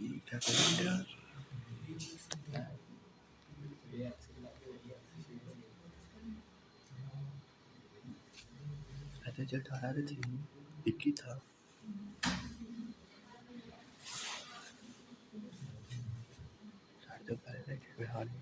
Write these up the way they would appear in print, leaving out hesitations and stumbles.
क्या करेंगे यार? अच्छा चल 18 थी, 21 था। साढ़े दो पहले बिहार में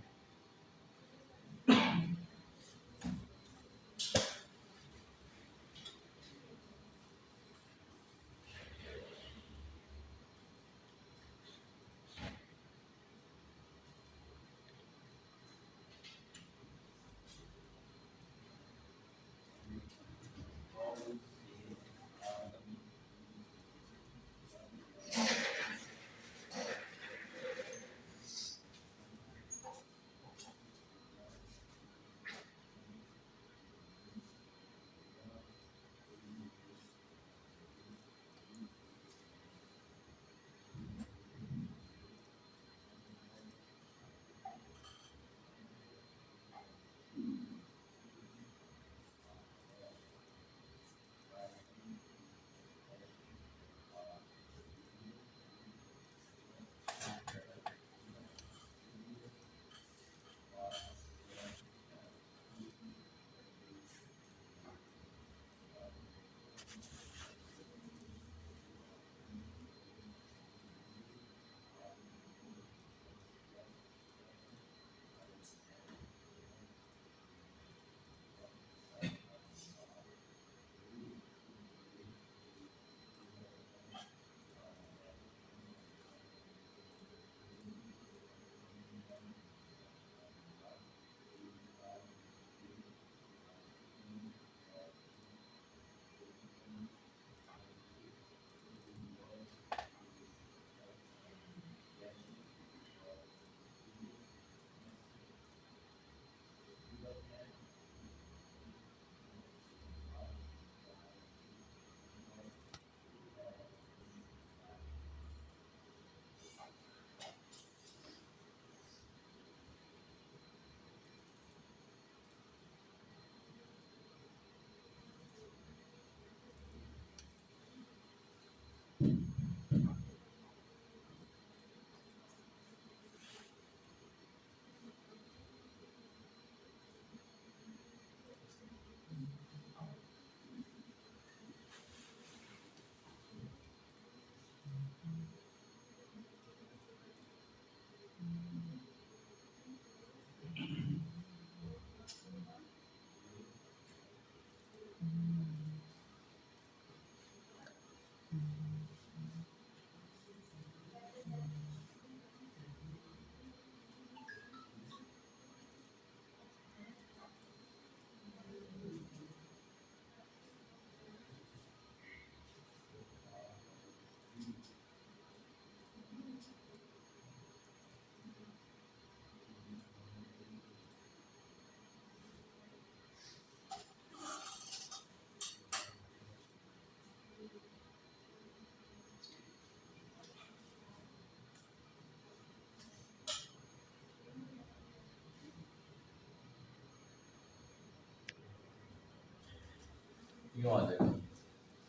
यूँ आ जाएगा।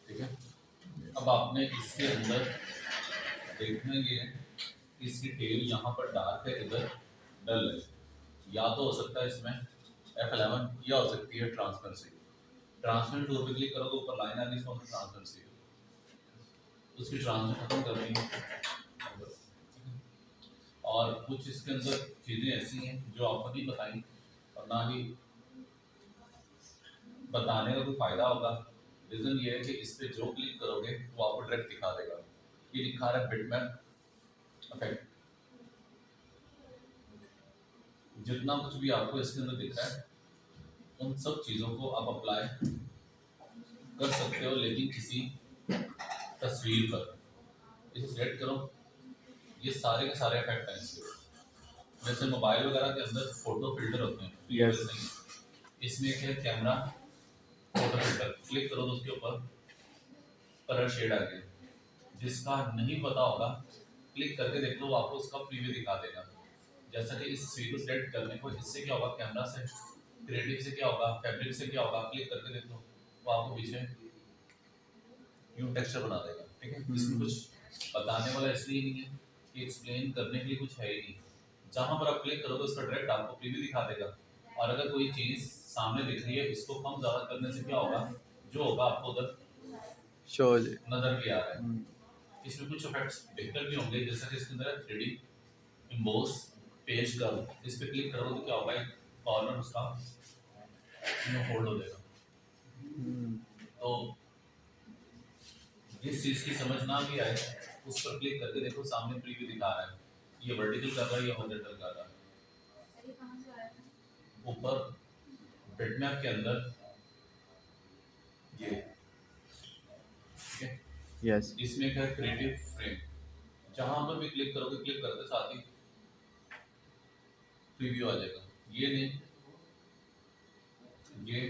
ठीक है, अब आपने इसके अंदर देखना ये है कि इसकी टेल यहाँ पर डार्क है, इधर डल है। या तो हो सकता है इसमें F11 या हो सकती है ट्रांसपेरेंसी। ट्रांसपेरेंट टूल पे क्लिक करो तो ऊपर लाइन आ रही है, इसमें ट्रांसपेरेंसी है, उसकी ट्रांसपेरेंसी खत्म कर रही है। और कुछ इसके अंदर चीज़ें ऐसी हैं जो आपको नहीं बताई और ना ही बताने का कोई फायदा होगा। रीजन ये है कि इस पे जो क्लिक करोगे वो आपको डायरेक्ट दिखा देगा। ये लिखा रहा है बिटमैप इफेक्ट। जितना कुछ भी आपको इसके अंदर दिख रहा है उन सब चीज़ों को आप अप्लाई कर सकते हो, लेकिन किसी तस्वीर पर इसे सिलेक्ट करो। ये सारे के सारे इफेक्ट हैं इसके। जैसे मोबाइल वगैरह के अंदर फोटो फिल्टर होते हैं, यस इसमें एक है कैमरा फोटो फिल्टर। क्लिक करो तो उसके ऊपर कलर शेड आ गया। जिसका नहीं पता होगा क्लिक करके देख लो, वो आपको उसका प्रीव्यू दिखा देगा। जैसा कि इस तस्वीर को सिलेक्ट करने को इससे क्या होगा, कैमरा से, क्रिएटिव से क्या होगा, फैब्रिक से क्या होगा, क्लिक करके देख लो, वो आपको पीछे यूं टेक्सचर बना देगा। ठीक है, इसमें कुछ बताने वाला इसलिए नहीं है कि एक्सप्लेन करने के लिए कुछ है ही नहीं। जहां पर आप क्लिक करोगे उसका डायरेक्ट आपको प्रीव्यू दिखा देगा। और अगर कोई चीज सामने दिख रही है, इसको कम ज्यादा करने से क्या होगा, जो होगा आपको उधर शो हो जाए। नजर भी आ रहा है। इसमें कुछ इफेक्ट्स बेहतर भी होंगे, जैसा कि इसके अंदर 3D इम्बोस पेज कर्व, इस पे क्लिक करोगे तो क्या होगा, एक कॉर्नर उसका फोल्ड हो जाएगा। तो जिस चीज की समझ ना भी आए उस पर क्लिक करके देखो, सामने प्रीव्यू दिखा रहा है, ये वर्टिकल कर रहा है या हॉरिजॉन्टल कर रहा है। ऊपर बिटमैप के अंदर ये ठीक है, यस। इसमें क्या क्रिएटिव फ्रेम, जहां पर भी क्लिक करोगे, क्लिक करते साथ ही प्रीव्यू आ जाएगा। ये नहीं, ये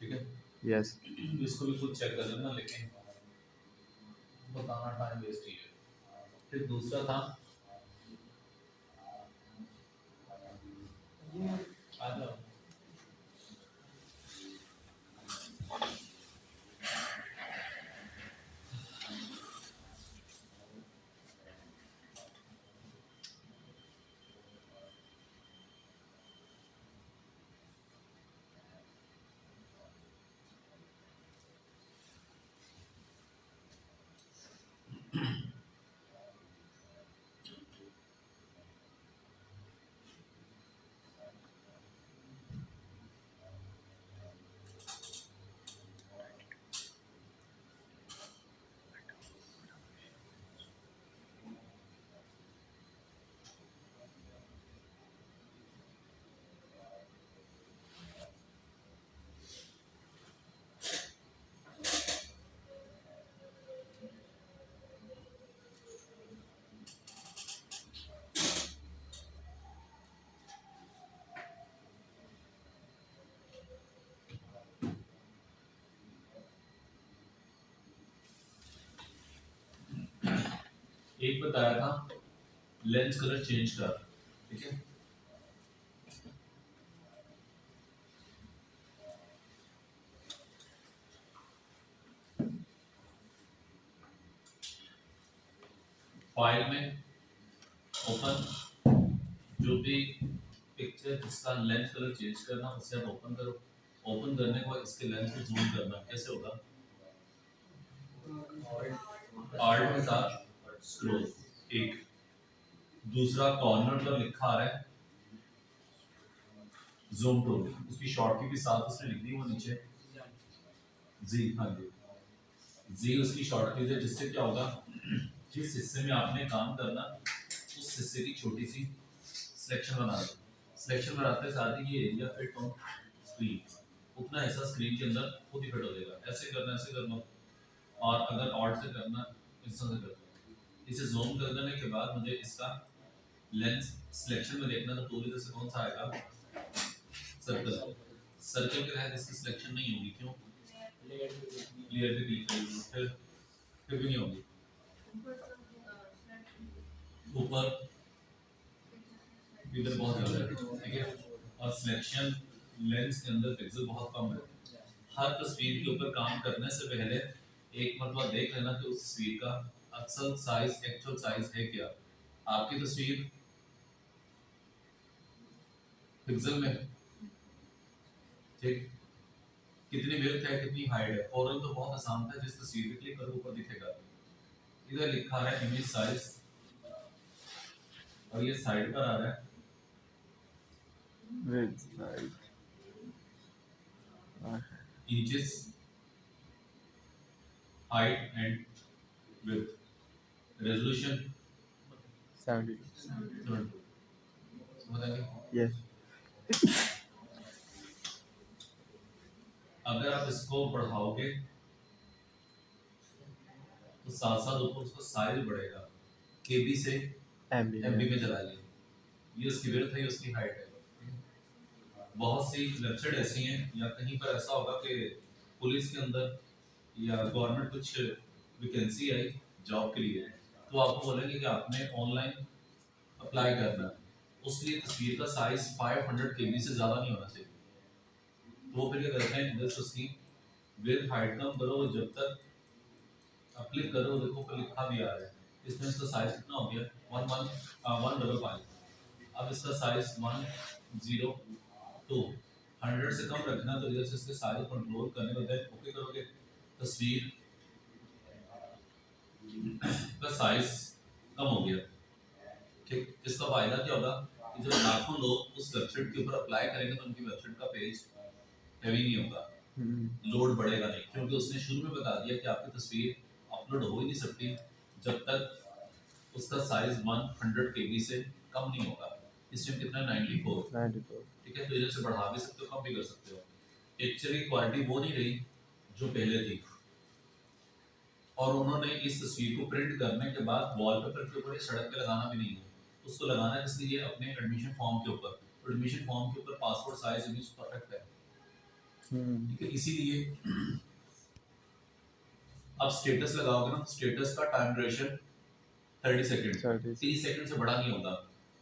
ठीक है, यस। इसको भी खुद चेक कर लेना, लेकिन बताना टाइम वेस्ट ही है। फिर दूसरा था, आ जाओ, एक बताया था लेंस कलर चेंज कर, ठीक है, फाइल में ओपन, जो भी पिक्चर जिसका लेंस कलर चेंज करना उसे आप ओपन करो। ओपन करने के बाद इसके लेंस को जूम करना, कैसे होगा, आल्ट के साथ स्क्रॉल, एक दूसरा कॉर्नर पर लिखा आ रहा है जूम टूल, उसकी शॉर्ट की भी साथ उसने लिख दी वो नीचे जी, हाँ जी, जी उसकी शॉर्ट की है, जिससे क्या होगा, जिस हिस्से में आपने काम करना उस हिस्से की छोटी सी सिलेक्शन बना दो। सिलेक्शन बनाते साथ ही ये एरिया फिट ऑन स्क्रीन, उतना हिस्सा स्क्रीन के अंदर खुद ही फिट हो जाएगा। ऐसे करना, ऐसे करना, और अगर ऑल्ट से करना, इस तरह से करना। इसे जूम कर देने के बाद मुझे इसका लेंस सिलेक्शन में देखना, तो टूल इधर से कौन सा आएगा, सर्कल। सर्कल के तहत इसकी सिलेक्शन नहीं होगी, क्यों, लेयर पे क्लिक करेंगे, फिर भी नहीं होगी। ऊपर इधर बहुत ज्यादा है, ठीक है, और सिलेक्शन लेंस के अंदर पिक्सल बहुत कम है। हर तस्वीर के ऊपर काम करने से पहले एक मरतबा देख लेना कि उस तस्वीर का असल साइज, एक्चुअल साइज है क्या। आपकी तस्वीर पिक्सल में, ठीक, कितनी विड्थ है, कितनी हाइट है, फौरन तो बहुत आसान था, जिस तस्वीर पे क्लिक करो ऊपर दिखेगा। इधर लिखा है इमेज साइज, और ये साइड पर आ रहा है with right inches, height and width, resolution 72। समझ आ गया? यस। अगर आप इसको बढ़ाओगे तो साथ साथ ऊपर उसका साइज बढ़ेगा, केबी से एमबी एमबी में। में चला जाए। ये उसकी विड्थ है, ये उसकी हाइट है। बहुत सी वेबसाइट ऐसी हैं, या कहीं पर ऐसा होगा कि पुलिस के अंदर या गवर्नमेंट कुछ वैकेंसी आई जॉब के लिए, तो आपको बोलेंगे कि आपने ऑनलाइन अप्लाई करना है, उसके लिए तस्वीर का साइज 500 केबी से ज़्यादा नहीं होना चाहिए। तो वो फिर क्या करते हैं, इधर से उसकी विड्थ हाइट कम करो, जब तक अब क्लिक करो, देखो ऊपर लिखा भी आ रहा है। इसमें इसका साइज कितना हो गया, 115। अब इसका साइज 102, 100 से कम रखना, तो इधर से इसके सारे कंट्रोल करने को देन ओके करोगे, तस्वीर का साइज कम हो गया। ठीक, इसका फायदा क्या होगा कि जब लाखों लोग उस वेबसाइट के ऊपर अप्लाई करेंगे तो उनकी वेबसाइट का पेज हैवी नहीं होगा, लोड बढ़ेगा नहीं, क्योंकि उसने शुरू में बता दिया कि आपकी तस्वीर अपलोड हो ही नहीं सकती जब तक उसका साइज 100 केबी से कम नहीं होगा। इस टाइम कितना 94। ठीक है, तो इधर से बढ़ा भी सकते हो, कम भी कर सकते हो। पिक्चर की क्वालिटी वो नहीं रही जो पहले थी, और उन्होंने इस तस्वीर को प्रिंट करने के बाद वॉलपेपर के ऊपर सड़क पे लगाना भी नहीं है, उसको लगाना है इसलिए अपने एडमिशन फॉर्म के ऊपर। एडमिशन फॉर्म के ऊपर पासपोर्ट साइज इमेज परफेक्ट है। ठीक है, इसीलिए अब स्टेटस लगाओगे ना, स्टेटस का टाइम ड्यूरेशन 30 सेकंड, 30 सेकंड से बड़ा नहीं होता।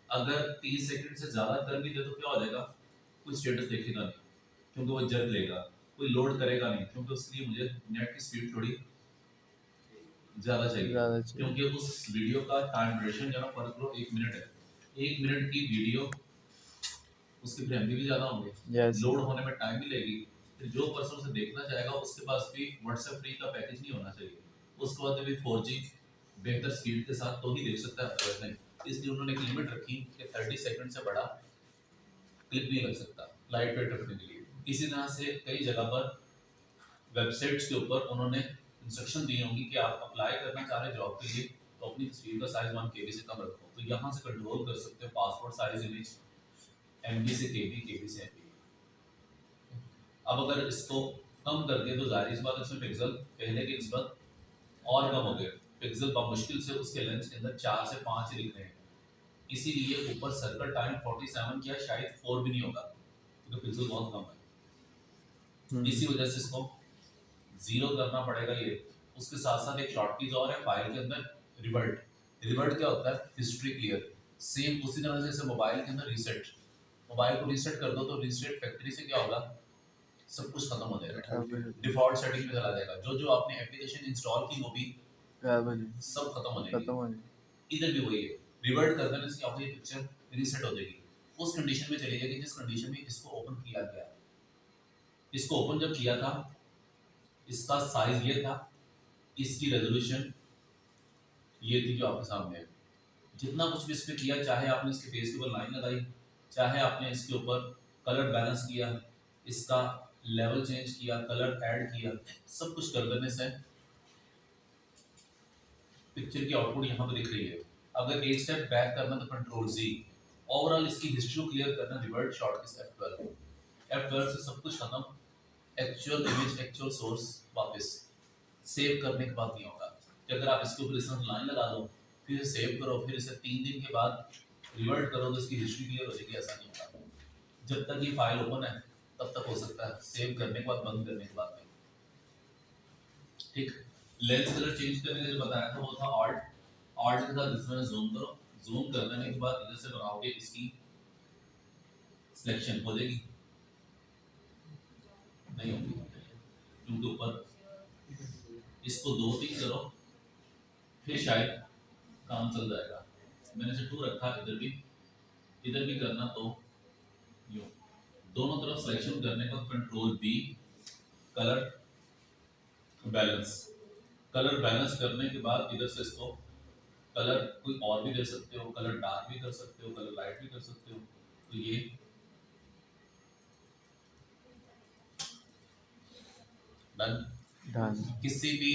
अगर 30 सेकंड से ज्यादा कर भी दे तो क्या हो जाएगा, कोई स्टेटस देखेगा नहीं क्योंकि वो जज लेगा, कोई लोड करेगा नहीं क्योंकि उसके लिए मुझे नेट की स्पीड थोड़ी ज्यादा चाहिए, क्योंकि उस वीडियो का टाइम ड्यूरेशन जो ना फर्क करो 1 मिनट है, 1 मिनट की वीडियो उसके फिर एमबी भी ज्यादा होंगे, लोड होने में टाइम भी लगेगी। फिर जो पर्सन उसे देखना चाहेगा उसके पास भी व्हाट्सएप फ्री का पैकेज नहीं होना चाहिए, उसके बाद भी 4G बेहतर स्पीड के साथ तो ही देख सकता है, अदरवाइज नहीं। इसलिए उन्होंने एक लिमिट रखी कि 30 सेकंड से बड़ा क्लिप नहीं लग सकता, लाइट वेट रखने के लिए। इसी तरह से कई जगह पर वेबसाइट्स के ऊपर उन्होंने इंस्ट्रक्शन दी होंगी कि आप अप्लाई करना चाह रहे जॉब के लिए तो अपनी तस्वीर का साइज 1 केबी से कम रखो, तो यहाँ से कंट्रोल कर सकते हो पासपोर्ट साइज इमेज एमबी से केबी, केबी से एमबी। अब अगर इसको कम कर दिया तो जाहिर सी बात है इसमें पिक्सल पहले के निस्बत और कम हो गए, पिक्सल मुश्किल से उसके लेंस के अंदर 4 से 5 ही दिख रहे हैं, इसीलिए ऊपर सर्कल टाइम 47 किया, शायद 4 भी नहीं होगा क्योंकि पिक्सल बहुत कम है। इसी वजह से इसको 0 करना पड़ेगा ये। उसके साथ साथ एक शॉर्ट कीज और है फाइल के अंदर, रिवर्ट। रिवर्ट क्या होता है, हिस्ट्री क्लियर। सेम उसी तरह से जैसे मोबाइल के अंदर रीसेट, मोबाइल को रीसेट कर दो तो रीसेट फैक्ट्री से क्या होगा, सब कुछ खत्म हो जाएगा, डिफॉल्ट सेटिंग में चला जाएगा, जो जो आपने एप्लीकेशन इंस्टॉल की वो भी सब खत्म हो जाएगी। इधर भी वही है, रिवर्ट कर देने से आपकी पिक्चर रीसेट हो जाएगी, उस कंडीशन में चली जाएगी जिस कंडीशन में इसको ओपन किया गया। इसको ओपन जब किया था इसका साइज ये था, इसकी रेजोल्यूशन ये थी जो आपके सामने है। जितना कुछ भी इस पे किया, चाहे आपने इसके फेस के ऊपर लाइन लगाई, चाहे आपने इसके ऊपर कलर बैलेंस किया, इसका लेवल चेंज किया, कलर ऐड किया, सब कुछ कर देने से पिक्चर की आउटपुट यहाँ पे दिख रही है। अगर एक स्टेप बैक करना तो कंट्रोल Z, ओवरऑल इसकी हिस्ट्री को क्लियर करना रिवर्ट शॉर्ट किस F12, F12 से सब कुछ खत्म, एक्चुअल इमेज एक्चुअल सोर्स वापस सेव करने के बाद नहीं होगा कि अगर आप इसके ऊपर इस लाइन लगा दो फिर सेव करो फिर इसे 3 दिन के बाद रिवर्ट करो तो इसकी हिस्ट्री क्लियर हो जाएगी, ऐसा नहीं होगा। जब तक ये फाइल ओपन है तब तक हो सकता है, सेव करने के बाद बंद करने के बाद नहीं। ठीक, लेंस कलर चेंज करने के लिए बताया था वो था ऑल्ट के साथ इसमें जूम करो, जूम कर देने के बाद इधर से बनाओगे इसकी सिलेक्शन हो जाएगी, नहीं होगी क्योंकि ऊपर इसको 2-3 करो फिर शायद काम चल जाएगा। मैंने इसे 2 रखा, इधर भी करना तो यूं दोनों तरफ सिलेक्शन करने का कंट्रोल B, कलर बैलेंस करने के बाद इधर से इसको कलर कोई और भी दे सकते हो, कलर डार्क भी कर सकते हो, कलर लाइट भी कर सकते हो। तो ये डन। किसी भी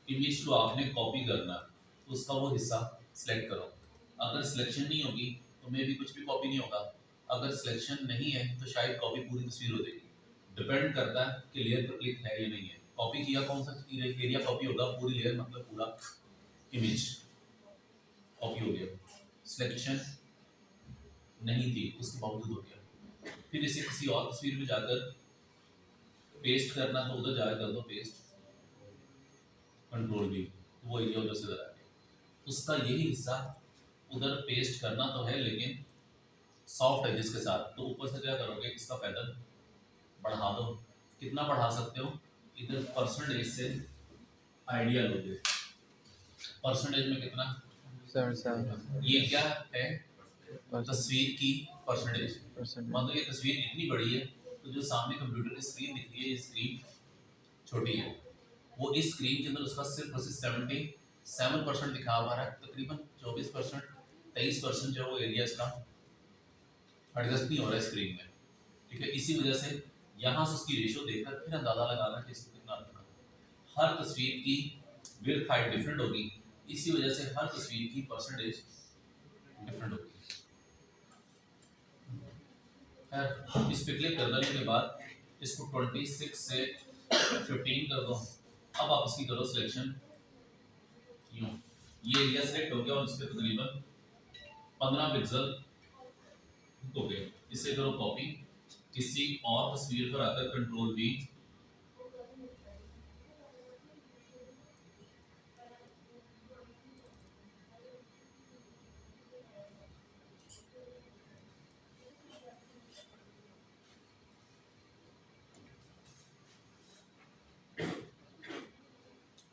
इमेज को आपने कॉपी करना उसका वो हिस्सा सिलेक्ट करो, अगर सिलेक्शन नहीं होगी तो मे भी कुछ भी कॉपी नहीं होगा, अगर सिलेक्शन नहीं है तो शायद कॉपी पूरी तस्वीर हो जाएगी। डिपेंड करता है कि लेयर पर क्लिक है या नहीं है, कॉपी किया कौन सा एरिया कॉपी होगा, पूरी लेयर मतलब पूरा इमेज कॉपी हो गया। सिलेक्शन नहीं थी उसके बावजूद हो गया, फिर इसे किसी और तस्वीर में जाकर पेस्ट करना तो उधर जाकर कर दो पेस्ट, कंट्रोल V, वो एरिया उधर से इधर आ गया। उसका यही हिस्सा उधर पेस्ट करना तो है लेकिन सॉफ्ट है जिसके साथ, तो ऊपर से क्या करोगे इसका फेदर बढ़ा दो, कितना बढ़ा सकते हो, इधर परसेंटेज से आइडिया लोगे, परसेंटेज में कितना, 77 ये क्या है, तस्वीर की परसेंटेज। मान लो ये तस्वीर इतनी बड़ी है तो जो सामने कंप्यूटर की स्क्रीन दिख रही है ये स्क्रीन छोटी है, वो इस स्क्रीन के अंदर उसका सिर्फ 77% दिखा पा रहा है, तकरीबन 24% 23% जो वो एरिया इसका एडजस्ट नहीं हो रहा है स्क्रीन में, ठीक है। इसी वजह से यहाँ से उसकी रेशियो देखकर फिर अंदाजा लगाना कि इसको कितना रखना, हर तस्वीर की विड्थ हाइट डिफरेंट होगी, इसी वजह से हर तस्वीर की परसेंटेज डिफरेंट होगी। इस पे क्लिक कर देने के बाद इसको 26 से 15 कर दो। अब आप इसकी करो सिलेक्शन, यूं ये एरिया सेलेक्ट हो गया और इस पे तकरीबन 15 पिक्सल हो गए। इसे करो कॉपी, किसी और तस्वीर पर आकर कंट्रोल V,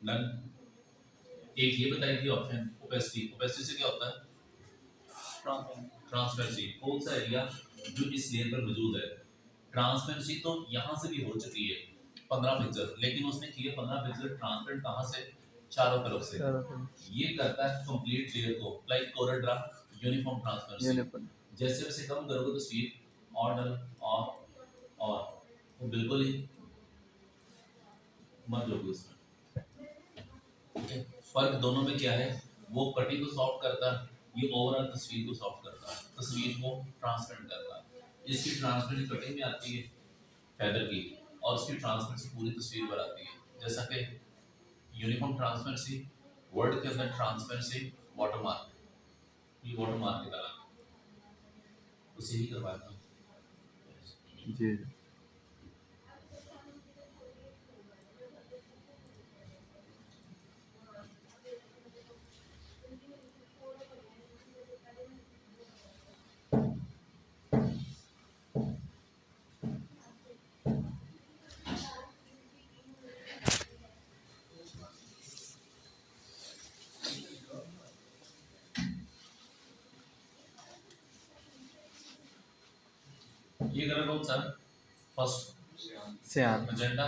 डन। एक ये बताई थी ऑप्शन ओपेसिटी, ओपेसिटी से क्या होता है, ट्रांसपेरेंसी, कौन सा एरिया जो इस लेयर पर मौजूद है। ट्रांसपेरेंसी तो यहाँ से भी हो चुकी है 15 पिक्सल, लेकिन उसने की है 15 पिक्सल ट्रांसपेरेंट कहाँ से, चारों तरफ से। ये करता है कंप्लीट लेयर को, like Corel Draw uniform transparency. जैसे वैसे कम करोगे तस्वीर और डल और वो बिल्कुल ही मर जाओगे उसमें। फर्क दोनों में क्या है, वो कटिंग को सॉफ्ट करता है, ये ओवरऑल तस्वीर को सॉफ्ट करता है, तस्वीर को ट्रांसपेरेंट करता है। इसकी ट्रांसपेरेंट कटिंग में आती है फेदर की, और उसकी ट्रांसपेरेंसी पूरी तस्वीर पर आती है। जैसा कि यूनिफॉर्म ट्रांसपेरेंसी, वर्ड के अंदर ट्रांसपेरेंसी, वाटरमार्क, ये वाटरमार्क की तरह उसे ही करवाया था जी। ये कलर कौन सा, फर्स्ट सियान, मैजेंटा,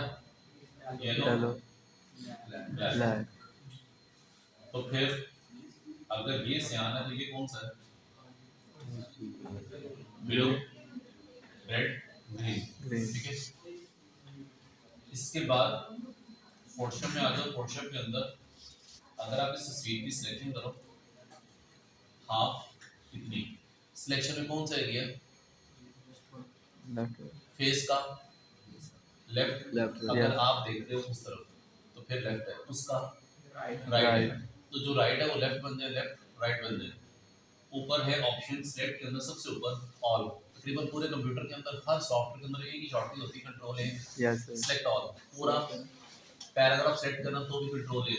येलो, ब्लैक। तो फिर अगर ये सियान है तो ये कौन सा है, ब्लू, रेड, ग्रीन, ठीक है। इसके बाद फोटोशॉप में आ जाओ, फोटोशॉप के अंदर अगर आप इस तस्वीर की सिलेक्शन करो, हाफ कितनी, सिलेक्शन में कौन सा एरिया, फेस का लेफ्ट, अगर आप देख रहे हो उस तरफ तो फिर लेफ्ट है, उसका राइट है, तो जो राइट है वो लेफ्ट बन जाए, लेफ्ट राइट बन जाए। ऊपर है ऑप्शन सेलेक्ट के अंदर सबसे ऊपर ऑल, तकरीबन पूरे कंप्यूटर के अंदर हर सॉफ्टवेयर के अंदर एक ही शॉर्टकट होती है, कंट्रोल ए, सेलेक्ट ऑल। पूरा पैराग्राफ सेलेक्ट करना तो भी कंट्रोल ए,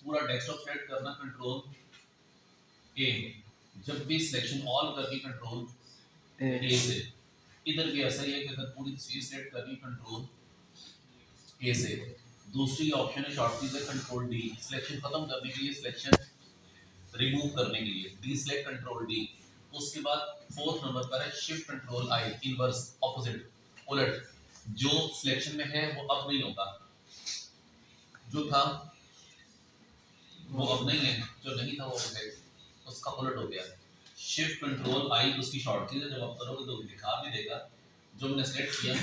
पूरा डेस्कटॉप सेलेक्ट करना कंट्रोल ए, जब भी सिलेक्शन ऑल करनी कंट्रोल ए से। इधर भी ऐसा ही है कि अगर पूरी तस्वीर सेलेक्ट करनी कंट्रोल ए से। दूसरी ऑप्शन है शॉर्टकट है कंट्रोल डी, सिलेक्शन खत्म करने के लिए, सिलेक्शन रिमूव करने के लिए डी सेलेक्ट कंट्रोल डी। उसके बाद फोर्थ नंबर पर है shift control I, inverse opposite उलट, जो सिलेक्शन में है वो अब नहीं होगा, जो था वो अब नहीं है, जो नहीं था वो है, उसका उलट हो गया। शिफ्ट कंट्रोल आई उसकी शॉर्टकट है, जब आप करोगे तो दिखा भी देगा। जो मैंने सेलेक्ट किया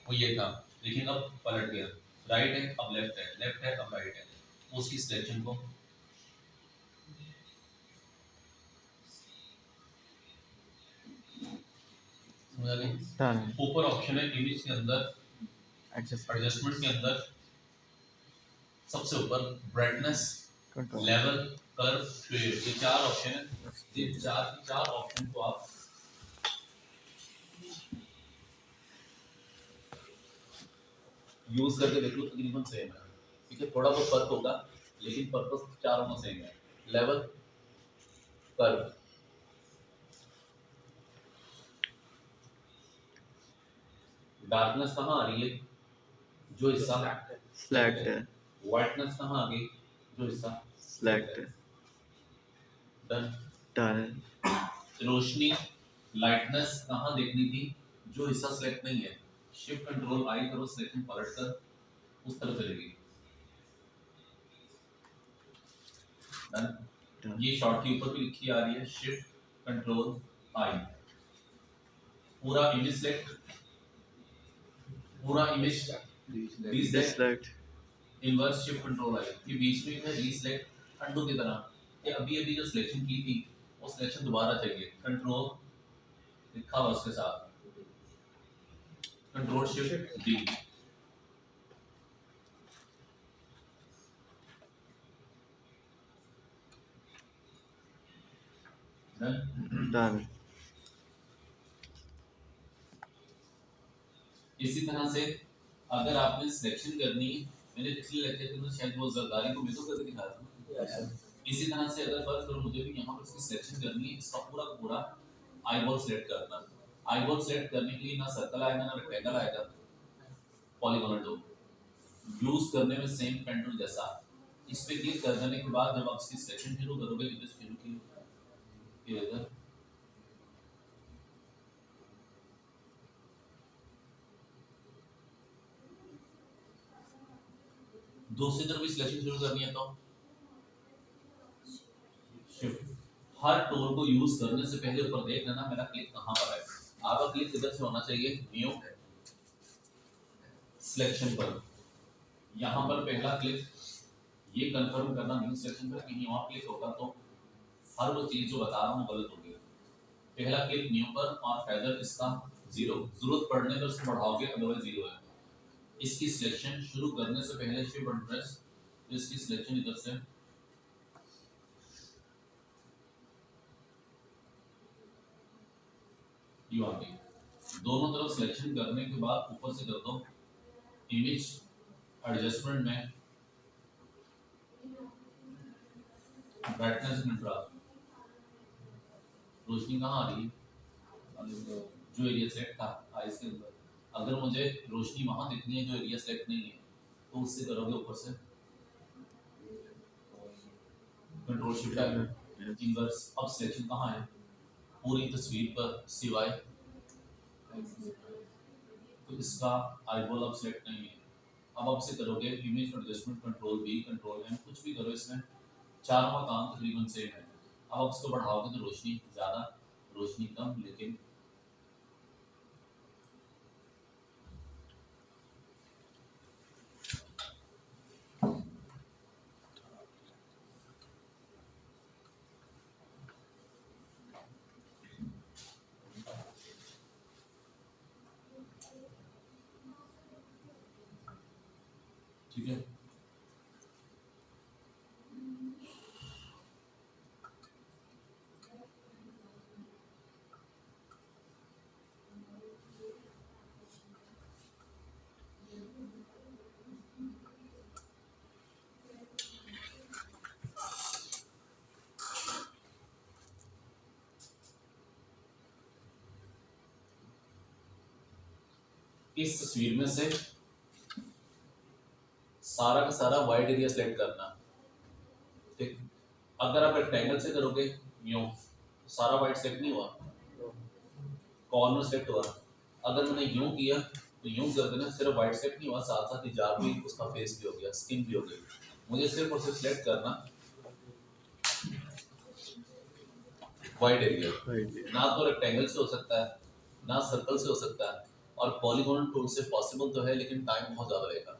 वो ये था, लेकिन अब पलट गया, राइट है अब लेफ्ट है, लेफ्ट है अब राइट है, उसकी सिलेक्शन को समझा गई। ऊपर ऑप्शन है इमेज के अंदर एडजस्टमेंट के अंदर सबसे ऊपर ब्राइटनेस, लेवल, कर्व, शेड, ये चार ऑप्शन है। ये चार ऑप्शन को आप यूज करके देख लो, तकरीबन सेम है, ठीक है। थोड़ा बहुत फर्क होगा लेकिन पर्पस चारों में सेम है, लेवल, कर्व। डार्कनेस कहाँ आ रही है? जो हिस्सा फ्लैट है, व्हाइटनेस कहाँ आ गई? जो हिस्सा फ्लैट है, डन। डन, रोशनी लाइटनेस कहाँ देखनी थी? जो हिस्सा सिलेक्ट नहीं है। शिफ्ट कंट्रोल आई करो, सिलेक्शन पलट कर उस तरफ चलेगी। डन। डन, ये शॉर्ट की ऊपर भी लिखी आ रही है, शिफ्ट कंट्रोल आई। पूरा इमेज सिलेक्ट, पूरा image deselect, डिसलेक्ट, inverse shift control I. ये बीच में है रीसेलेक्ट अंडू की तरह। ये अभी अभी जो सिलेक्शन की थी वो सिलेक्शन दोबारा चाहिए। कंट्रोल लिखा हुआ उसके साथ, कंट्रोल शिफ्ट डी। डन, इसी तरह से अगर आपने सिलेक्शन करनी है, मैंने पिछले लेक्चर में शायद वो जरदारी को मैं तो करके दिखाया था। इसी तरह से अगर फर्ज करो मुझे भी यहाँ पर इसकी सिलेक्शन करनी है, इसका पूरा का पूरा आईबॉल सिलेक्ट करना। आईबॉल सिलेक्ट करने के लिए ना सर्कल आएगा ना रेक्टेंगल आएगा, पॉलीगोनल टूल यूज करने में सेम पेन टूल जैसा। इस पे क्लिक कर देने के बाद जब आप इसकी सिलेक्शन शुरू करोगे, इधर शुरू की इधर दूसरी तरफ भी सिलेक्शन शुरू करनी है तो शिफ्ट। हर टूल को यूज करने से पहले ऊपर देख लेना मेरा क्लिक कहां पर है। आपका क्लिक इधर से होना चाहिए न्यू सिलेक्शन पर। यहां पर पहला क्लिक ये कंफर्म करना न्यू सिलेक्शन पर, कहीं और क्लिक होगा तो हर वो चीज जो बता रहा हूं गलत होगी। पहला क्लिक न्यू पर और फेदर इसका 0, जरूरत पड़ने पर इसको बढ़ाओगे अदरवाइज 0 है। इसकी सिलेक्शन शुरू करने से पहले शिफ्ट बटन प्रेस, तो इसकी सिलेक्शन इधर से यू आ गई। दोनों तरफ सिलेक्शन करने के बाद ऊपर से कर दो इमेज एडजस्टमेंट में ब्राइटनेस कंट्रास्ट। रोशनी कहाँ आ रही है? जो एरिया सेलेक्ट था आईज के अंदर, अगर मुझे रोशनी वहां दिखनी है जो एरिया सेलेक्ट नहीं है तो उससे करोगे ऊपर से कंट्रोल शिफ्ट इनवर्स। अब सिलेक्शन कहाँ है? पूरी तस्वीर पर सिवाय तो इसका आईबॉल अब सिलेक्ट नहीं है। अब आप से करोगे image adjustment control B control M, कुछ भी करो इसमें चारों का काम तकरीबन सेम है। अब आप इसको बढ़ाओगे तो रोशनी ज़्यादा, रोशनी कम, लेकिन ठीक है। इस तस्वीर में से सारा का सारा वाइड एरिया सेलेक्ट करना। ठीक, अगर आप रेक्टेंगल से करोगे यूं सारा वाइड सेलेक्ट नहीं हुआ, कॉर्नर सेलेक्ट हुआ। अगर मैंने यूं किया तो यूं कर देना, सिर्फ वाइड सेलेक्ट नहीं हुआ, साथ साथ हिजाब भी, उसका फेस भी हो गया, स्किन भी हो गई। मुझे सिर्फ और सिर्फ सेलेक्ट करना वाइड एरिया। ना तो रेक्टेंगल से हो सकता है ना सर्कल से हो सकता है, और पॉलीगोनल टूल से पॉसिबल तो है लेकिन टाइम बहुत ज़्यादा लगेगा।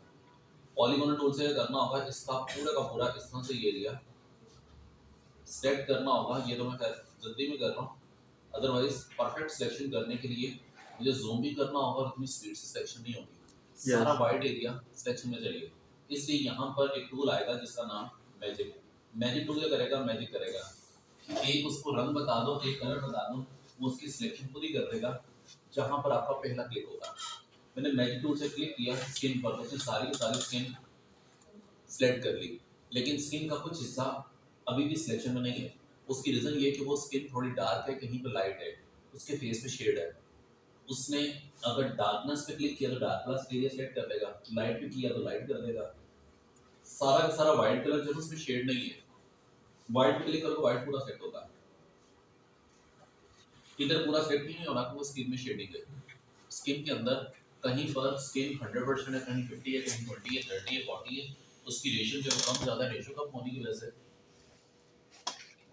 पॉलीगोनल टूल से करना होगा इसका पूरा का पूरा इस तरह से ये एरिया सेलेक्ट करना होगा। ये तो मैं जल्दी में कर रहा हूँ, अदरवाइज परफेक्ट सिलेक्शन करने के लिए मुझे जूम भी करना होगा और इतनी स्पीड से सिलेक्शन नहीं होगी। सारा वाइड एरिया सिलेक्शन में चाहिए, इसलिए यहाँ पर एक टूल आएगा जिसका नाम मैजिक। मैजिक टूल क्या करेगा? मैजिक करेगा। एक उसको रंग बता दो, एक कलर बता दो, वो उसकी सिलेक्शन खुद ही कर देगा जहाँ पर आपका पहला क्लिक होगा। मैंने मैजिक टूल से क्लिक किया स्किन पर, उसने सारी की सारी स्किन सिलेक्ट कर ली, लेकिन स्किन का कुछ हिस्सा अभी भी सिलेक्शन में नहीं है। उसकी रीजन ये है कि वो स्किन थोड़ी डार्क है, कहीं पर लाइट है, उसके फेस पे शेड है। उसने अगर डार्कनेस पे क्लिक किया तो डार्क प्लस एरिया सेलेक्ट कर देगा, लाइट पे किया तो लाइट कर देगा। सारा का सारा व्हाइट कलर जो है उसमें शेड नहीं है, व्हाइट पे क्लिक करो तो व्हाइट पूरा सेट होगा। इधर पूरा सेट नहीं होना कि वो स्किन में शेडिंग है। स्किन के अंदर कहीं पर स्किन 100% है, कहीं 50 है, कहीं 20 है, 30 है, 40 है, उसकी रेशियो जो है कम ज़्यादा रेशियो कम होने की वजह से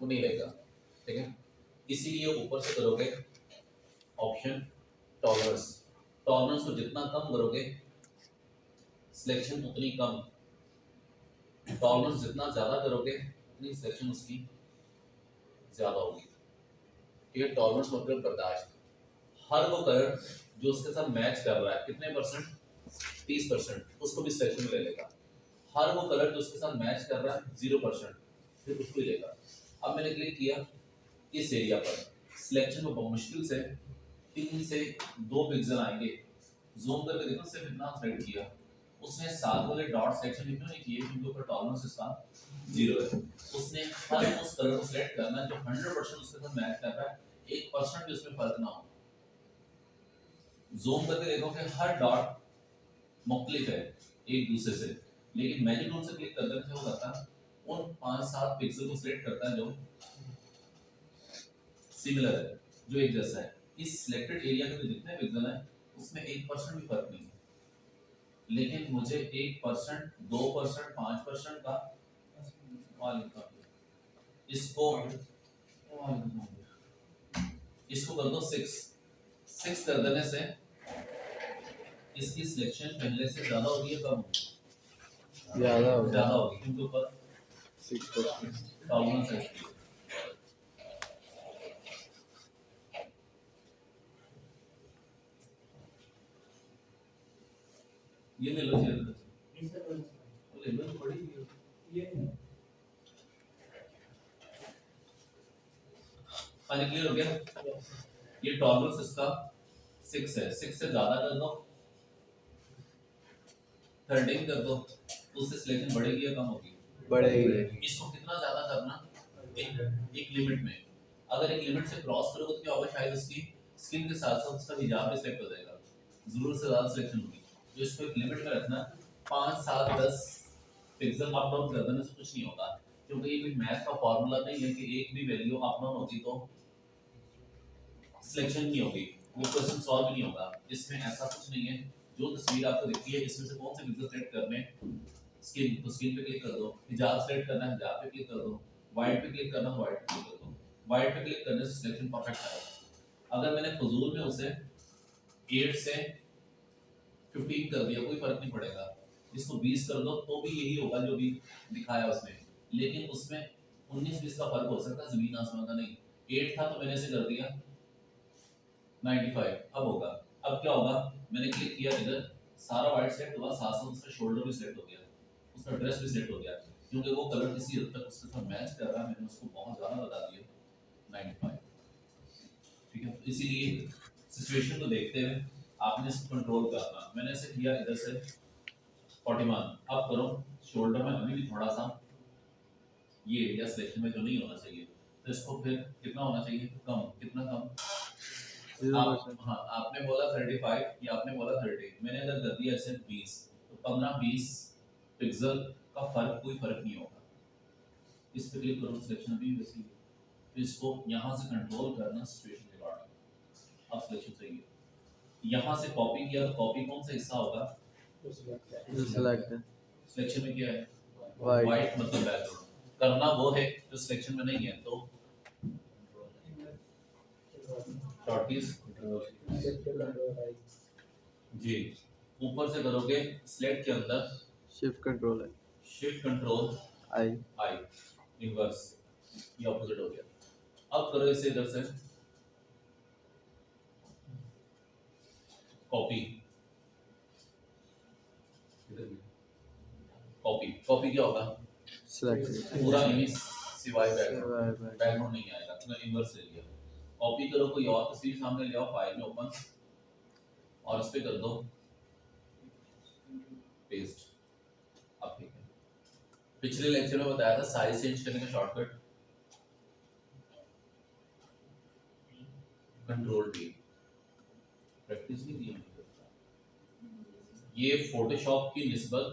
वो नहीं रहेगा। ठीक है, इसीलिए ऊपर से करोगे ऑप्शन टॉलरेंस, टॉलरेंस को जितना कम करोगे सिलेक्शन उतनी कम, टॉलरेंस जितना ज्यादा करोगे उतनी सिलेक्शन उसकी ज्यादा होगी। ठीक है, टॉलरेंस मतलब बर्दाश्त, हर वो कलर जो उसके साथ मैच कर रहा है कितने परसेंट, 30%, उसको भी सिलेक्शन में ले लेगा। हर वो कलर जो उसके साथ मैच कर रहा है 0%, फिर उसको ही लेगा। अब मैंने क्लिक किया इस एरिया पर, सिलेक्शन में बहुत मुश्किल से 3 से 2 पिक्सल आएंगे, जूम करके देखो सिर्फ इतना सेलेक्ट किया, उसने सात वाले डॉट सेक्शन क्यों नहीं किए क्योंकि ऊपर टॉलरेंस इसका 0 है। उसने हर उस कलर को सिलेक्ट करना है जो 100% उसके साथ मैच कर रहा है, 1% भी उसमें फर्क ना हो। जूम करके देखो कि हर डॉट मुख्तलिफ है एक दूसरे से, लेकिन मैजिक टूल से क्लिक करने से वो करता है उन 5-7 पिक्सल को सिलेक्ट करता है जो सिमिलर है, जो एक जैसा है। इस सिलेक्टेड एरिया के जितने पिक्सल हैं उसमें 1% भी फर्क नहीं है, लेकिन मुझे 1%, 2%, 5% का इसको इसको कर दो 6 कर देने से इसकी सिलेक्शन पहले से ज्यादा होगी या कम होगी? ज्यादा होगी क्योंकि ऊपर 6% टॉलरेंस है। ये ले लो ले लो थोड़ी ये पानी क्लियर हो गया। ये टॉलरेंस इसका 6 है, 6 से ज्यादा कर दो 13 कर दो, उससे सिलेक्शन बढ़ेगी या कम होगी? बढ़ेगी। इसको कितना ज्यादा करना, एक लिमिट में, अगर एक लिमिट से क्रॉस करोगे तो क्या होगा, शायद उसकी स्किन के साथ साथ उसका हिजाब भी सिलेक्ट हो जाएगा, जरूरत से ज्यादा सिलेक्शन होगी। तो इसको एक लिमिट में रखना, 5, 7, 10 पिक्सल अप डाउन कर देने से कुछ नहीं होगा, क्योंकि ये कोई मैथ का फॉर्मूला नहीं है कि एक भी वैल्यू अप डाउन होगी तो सिलेक्शन नहीं होगी, वो क्वेश्चन सॉल्व नहीं होगा। इसमें ऐसा कुछ नहीं है, जो तस्वीर आपको दिखती है इसमें से कौन से पिक्सल सेलेक्ट करने, स्किन तो स्किन पे क्लिक कर दो, हिजाब सेलेक्ट करना है हिजाब पे क्लिक कर दो, व्हाइट पे क्लिक करना है व्हाइट पे क्लिक कर दो, व्हाइट पे क्लिक करने से सिलेक्शन परफेक्ट आएगा। अगर मैंने फजूल में उसे 8 से 15 कर दिया कोई फर्क नहीं पड़ेगा, इसको 20 कर दो तो भी यही होगा जो भी दिखाया उसमें, लेकिन उसमें 19-20 का फर्क हो सकता है, जमीन आसमान का नहीं। 8 था तो मैंने इसे कर दिया 95, अब होगा, अब क्या होगा, मैंने क्लिक किया इधर, सारा वाइट सेलेक्ट हुआ, साथ साथ उसका शोल्डर भी सेलेक्ट हो गया, उसका ड्रेस भी सेलेक्ट हो गया, क्योंकि वो कलर किसी हद तक उसके साथ मैच कर रहा है, मैंने उसको बहुत ज़्यादा बता दिया 95। ठीक है, तो इसीलिए सिचुएशन को देखते हुए आपने इसको कंट्रोल करना। मैंने इसे किया इधर से 41, अब करो शोल्डर में अभी भी थोड़ा सा ये एरिया सिलेक्शन में जो नहीं होना चाहिए, तो इसको फिर कितना होना चाहिए, कम, कितना कम, हाँ आपने बोला 35 या आपने बोला 30, मैंने अगर कर दिया ऐसे 20, तो 15-20 पिक्सल का फर्क, कोई फर्क नहीं होगा। इस पे क्लिक करो, सिलेक्शन भी वैसी है, तो इसको यहाँ से कंट्रोल करना सिचुएशन के अकॉर्डिंग। अब सिलेक्शन सही है, यहाँ से कॉपी किया तो कॉपी कौन सा हिस्सा होगा, सिलेक्शन में क्या है, व्हाइट मतलब बैकग्राउंड, करना वो है जो सिलेक्शन में नहीं है, तो शॉर्टीज जी, ऊपर से करोगे सिलेक्ट के अंदर शिफ्ट कंट्रोल है, shift control I I, inverse, ये ऑपोजिट हो गया। अब करो इसे इधर से कॉपी, कॉपी कॉपी क्या होगा, सिलेक्ट पूरा इमेज सिवाय बैकग्राउंड नहीं आएगा, तो इनवर्स ले लिया। कॉपी करो, कोई और तस्वीर सामने ले आओ, फाइल में ओपन, और इस पे कर दो पेस्ट। अब ठीक है, पिछले लेक्चर में बताया था साइज चेंज करने का शॉर्टकट कंट्रोल डी, प्रैक्टिस नहीं की हमने। ये फोटोशॉप की निस्बत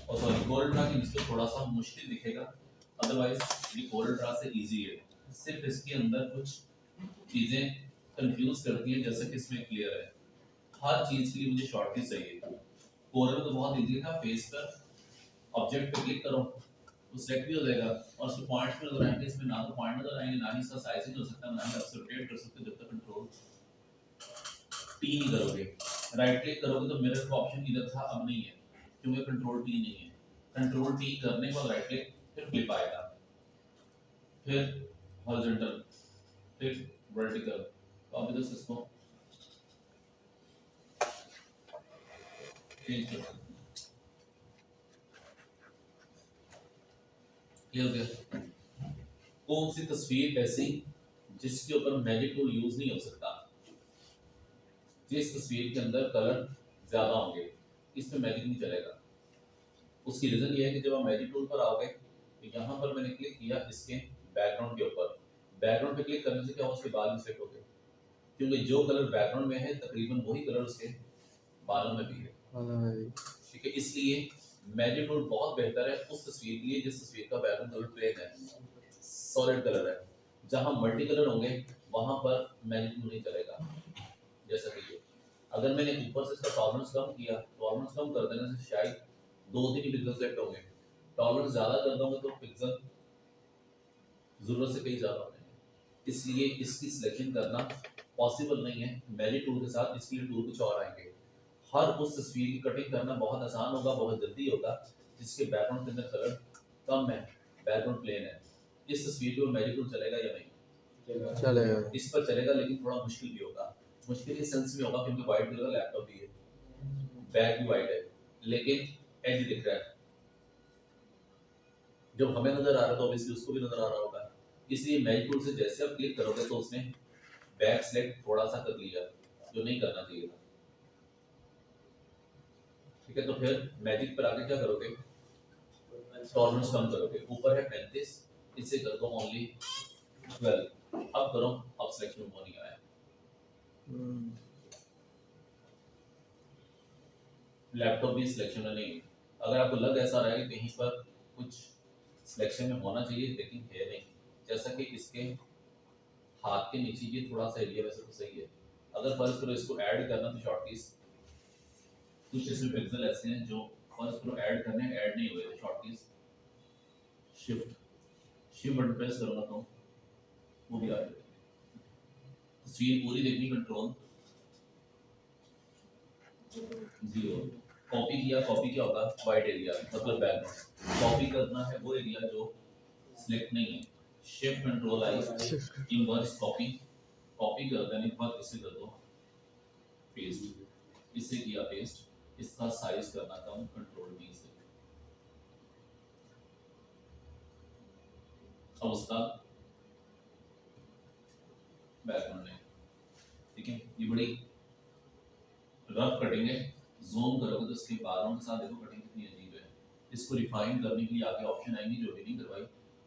और सॉरी कोरल ड्रा की निस्बत थोड़ा सा मुश्किल दिखेगा, अदरवाइज ये कोरल ड्रा से इजी है। सिर्फ इसके अंदर कुछ चीजें कंफ्यूज करती हैं, जैसा कि इसमें क्लियर है। हर चीज के लिए मुझे शॉर्टकट चाहिए। कोरल तो बहुत इजी था, फेस पर ऑब्जेक्ट पे क्लिक करो वो सेलेक्ट भी हो जाएगा और उसके पॉइंट्स पे नजर आएंगे। इसमें ना तो पॉइंट नजर आएंगे, ना ही इसका साइज ही हो सकता है, ना ही आप रोटेट कर सकते जब तक कंट्रोल टी नहीं करोगे। राइट क्लिक करोगे तो मिरर का ऑप्शन इधर था, अब नहीं है क्योंकि कंट्रोल टी नहीं है। कंट्रोल टी करने के बाद राइट क्लिक, फिर फ्लिप आएगा, फिर हॉरिजॉन्टल, फिर वर्टिकल। तो अब इधर से इसको चेंज कर सकते हैं। क्लियर हो गया? कौन सी तस्वीर ऐसी जिसके ऊपर मैजिक टूल यूज नहीं हो सकता? जिस तस्वीर के अंदर कलर ज्यादा होंगे, इसमें मैजिक नहीं चलेगा। उसकी रीजन ये है कि जब आप मैजिक टूल पर आओगे तो यहाँ पर मैंने क्लिक किया इसके बैकग्राउंड के ऊपर। बैकग्राउंड पे क्लिक करने से क्या होगा, उसके बाल भी सेट हो गए, क्योंकि जो कलर बैकग्राउंड में है तकरीबन वही कलर उसके बालों में भी है। ठीक है, इसलिए मैजिक टूल बहुत बेहतर है उस तस्वीर के लिए जिस तस्वीर का बैकग्राउंड कलर प्लेन है, सॉलिड कलर है। जहाँ मल्टी कलर होंगे वहां पर मैजिक टूल नहीं चलेगा। जैसा कि अगर मैंने ऊपर से इसका टॉलरेंस कम किया, टॉलरेंस कम कर देने से शायद 2-3 पिक्सल सेलेक्ट होंगे। टॉलरेंस ज्यादा कर दोगे तो पिक्सल जरूरत से कहीं ज्यादा होंगे, इसलिए इसकी सिलेक्शन करना पॉसिबल नहीं है मैजिक टूल के साथ। इसके लिए टूल कुछ और आएंगे। हर उस तस्वीर की कटिंग करना बहुत आसान होगा, बहुत जल्दी होगा, जिसके बैकग्राउंड के अंदर कलर कम है, बैकग्राउंड प्लेन है। इस तस्वीर पे मैजिक टूल चलेगा या नहीं? चलेगा। इस पर चलेगा, लेकिन थोड़ा मुश्किल भी होगा। मुश्किल इस सेंस में होगा क्योंकि व्हाइट कलर का लैपटॉप भी है, बैक भी व्हाइट है, लेकिन एज दिख रहा है। जब हमें नजर आ रहा है तो ऑब्वियसली उसको भी नजर आ रहा होगा। इसलिए मैजिक टूल से जैसे आप क्लिक करोगे तो उसने बैक सेलेक्ट थोड़ा सा कर लिया, जो नहीं करना चाहिए था। ठीक है, तो फिर मैजिक पर आगे क्या करोगे, टॉलरेंस कम करोगे। ऊपर है 35, इससे कर दो ओनली 12। अब करो, अब सिलेक्शन में नहीं आया। लैपटॉप भी सिलेक्शन में नहीं है। अगर आपको लग ऐसा रहा है कि कहीं पर कुछ सिलेक्शन में होना चाहिए लेकिन है नहीं, जैसा कि इसके हाथ के नीचे ये थोड़ा सा एरिया वैसे तो सही है। अगर फर्ज करो इसको ऐड करना तो शॉर्टकीज कुछ इसमें पिक्सल ऐसे हैं जो फर्ज करो ऐड करने ऐड नहीं हुए, शॉर्टकीज शिफ्ट बटन प्रेस करूंगा तो वो भी आ जाएगा। तस्वीर पूरी देखनी, कंट्रोल 0। कॉपी किया, कॉपी क्या होगा, वाइट एरिया मतलब बैकग्राउंड। कॉपी करना है वो एरिया जो सिलेक्ट नहीं है, shift control I, inverse copy, copy कर देने के बाद इसे कर दो पेस्ट, इसे किया पेस्ट। इसका साइज करना कम, कंट्रोल डी से। अब उसका बैकग्राउंड है, ठीक है, ये बड़ी रफ कटिंग है। जूम करोगे तो इसके बालों के साथ देखो कटिंग कितनी अजीब है। इसको रिफाइन करने के लिए आगे ऑप्शन आएंगे, जो भी नहीं करवाई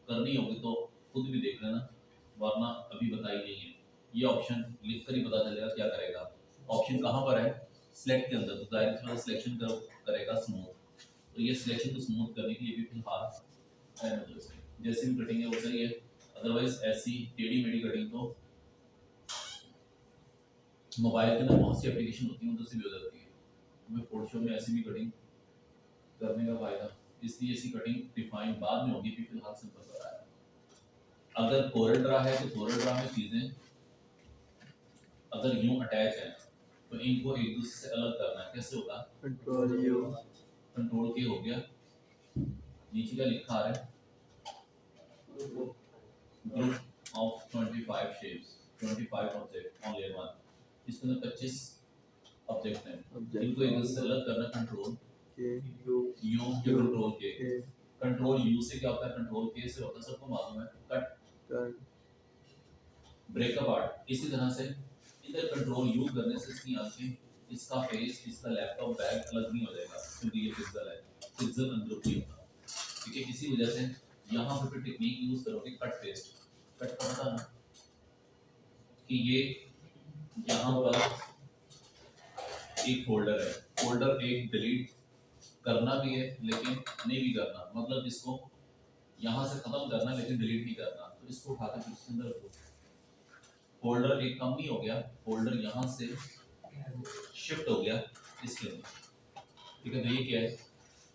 करनी होगी तो खुद भी देख लेना, वरना अभी बताई नहीं है। ये ऑप्शन लिख कर ही पता चलेगा क्या करेगा। ऑप्शन कहाँ पर है, सिलेक्ट के अंदर, तो डायरेक्ट वाला सिलेक्शन करेगा स्मूथ। तो ये सिलेक्शन को स्मूथ करने के लिए भी फिलहाल जैसे भी कटिंग है वो सही है, अदरवाइज ऐसी टेढ़ी मेढ़ी कटिंग तो मोबाइल के अंदर बहुत सी एप्लीकेशन होती है उधर से भी हो जाती है। हमें फोटोशॉप में ऐसी भी कटिंग करने का फायदा, इसलिए इसकी कटिंग रिफाइन बाद में होगी, भी फिलहाल सिंपल कर रहा है। अगर कोरल ड्रा है तो कोरल ड्रा में चीजें अगर यूं अटैच है तो इनको एक दूसरे से अलग करना है। कैसे होगा, कंट्रोल यू, कंट्रोल के हो गया, नीचे का लिखा आ रहा है group of 25 shapes, 25 object on layer 1। इसके अंदर 25 ऑब्जेक्ट हैं, इनको एक दूसरे से अलग करना। कंट्रोल के यू के कंट्रोल के, कंट्रोल यू से क्या होता है, कंट्रोल के से होता है, सबको मालूम है, कट ब्रेकअप आर्ट। इसी तरह से इधर कंट्रोल यू करने से इसकी आंखें, इसका फेस, इसका लैपटॉप बैग अलग नहीं हो जाएगा क्योंकि ये पिक्सल है, पिक्सल अंदरूनी होगा। ठीक है, इसी वजह से यहाँ पर टेक्निक यूज करोगे कट पेस्ट। कट का पता ना कि ये यहाँ पर एक फोल्डर है, फोल्डर एक डिलीट करना भी है लेकिन नहीं भी करना, मतलब इसको यहाँ से खत्म करना लेकिन डिलीट नहीं करना, तो इसको उठाकर इसके अंदर रखो। फोल्डर एक कम नहीं हो गया, फोल्डर यहाँ से शिफ्ट हो गया इसके अंदर, ठीक है। तो ये क्या है,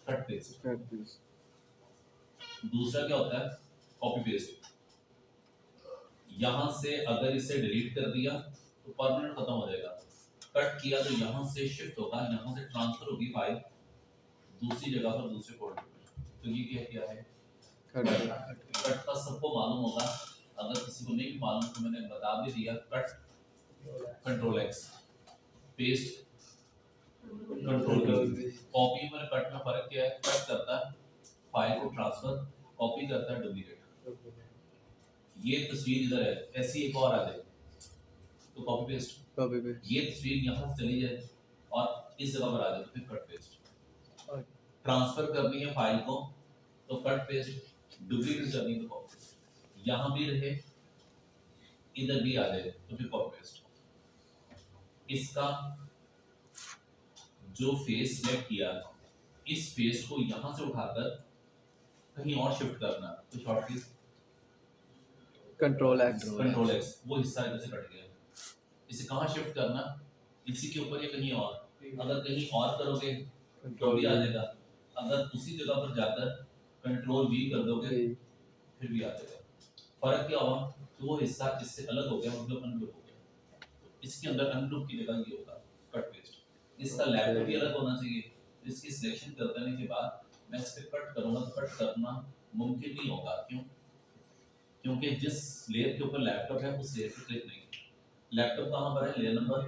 कट पेस्ट। दूसरा क्या होता है, कॉपी पेस्ट। यहाँ से अगर इसे डिलीट कर दिया तो परमानेंट खत्म हो जाएगा, कट किया तो यहाँ से शिफ्ट होगा, यहाँ से ट्रांसफर होगी फाइल दूसरी जगह पर, दूसरे फोल्डर में। तो ये क्या है, कट का सबको मालूम होगा, अगर किसी को नहीं भी मालूम तो मैंने बता भी दिया, cut control x, pest control we. Copy में कट में फर्क क्या है, कट करता है फाइल को ट्रांसफर, कॉपी करता है डुप्लीकेट। ये तस्वीर इधर है, ऐसी एक और आ जाए तो कॉपी पेस्ट, ये तस्वीर यहाँ से चली जाए और इस जगह पर आ जाए तो फिर कट पेस्ट। ट्रांसफर करनी है फाइल को तो कट पेस्ट, डुप्लीकेट करनी है तो कॉपी पेस्ट। यहाँ भी रहे इधर भी आ जाए तो फिर कॉपी पेस्ट। इसका जो फेस सिलेक्ट किया, इस फेस को यहाँ से उठाकर कहीं और शिफ्ट करना, तो शॉर्टकट कंट्रोल एक्स, वो हिस्सा इधर से कट गया, इसे कहाँ शिफ्ट करना, इसी के ऊपर या कहीं और। अगर कहीं और करोगे तो भी आ जाएगा, अगर उसी जगह पर जाकर कंट्रोल वी कर दोगे फिर भी आ जाएगा। फर्क क्या हुआ, तो वो हिस्सा इससे अलग हो गया, मतलब अनग्रुप हो गया। तो इसके अंदर अनग्रुप की जगह ये होगा कट पेस्ट। इसका लैपटॉप भी अलग होना चाहिए। इसकी सिलेक्शन कर देने के बाद मैं इस पे कट करूंगा तो कट करना मुमकिन नहीं होगा, क्यों, क्योंकि जिस लेयर के ऊपर लैपटॉप है उस लेयर पे क्लिक नहीं। लैपटॉप कहाँ पर है, लेयर नंबर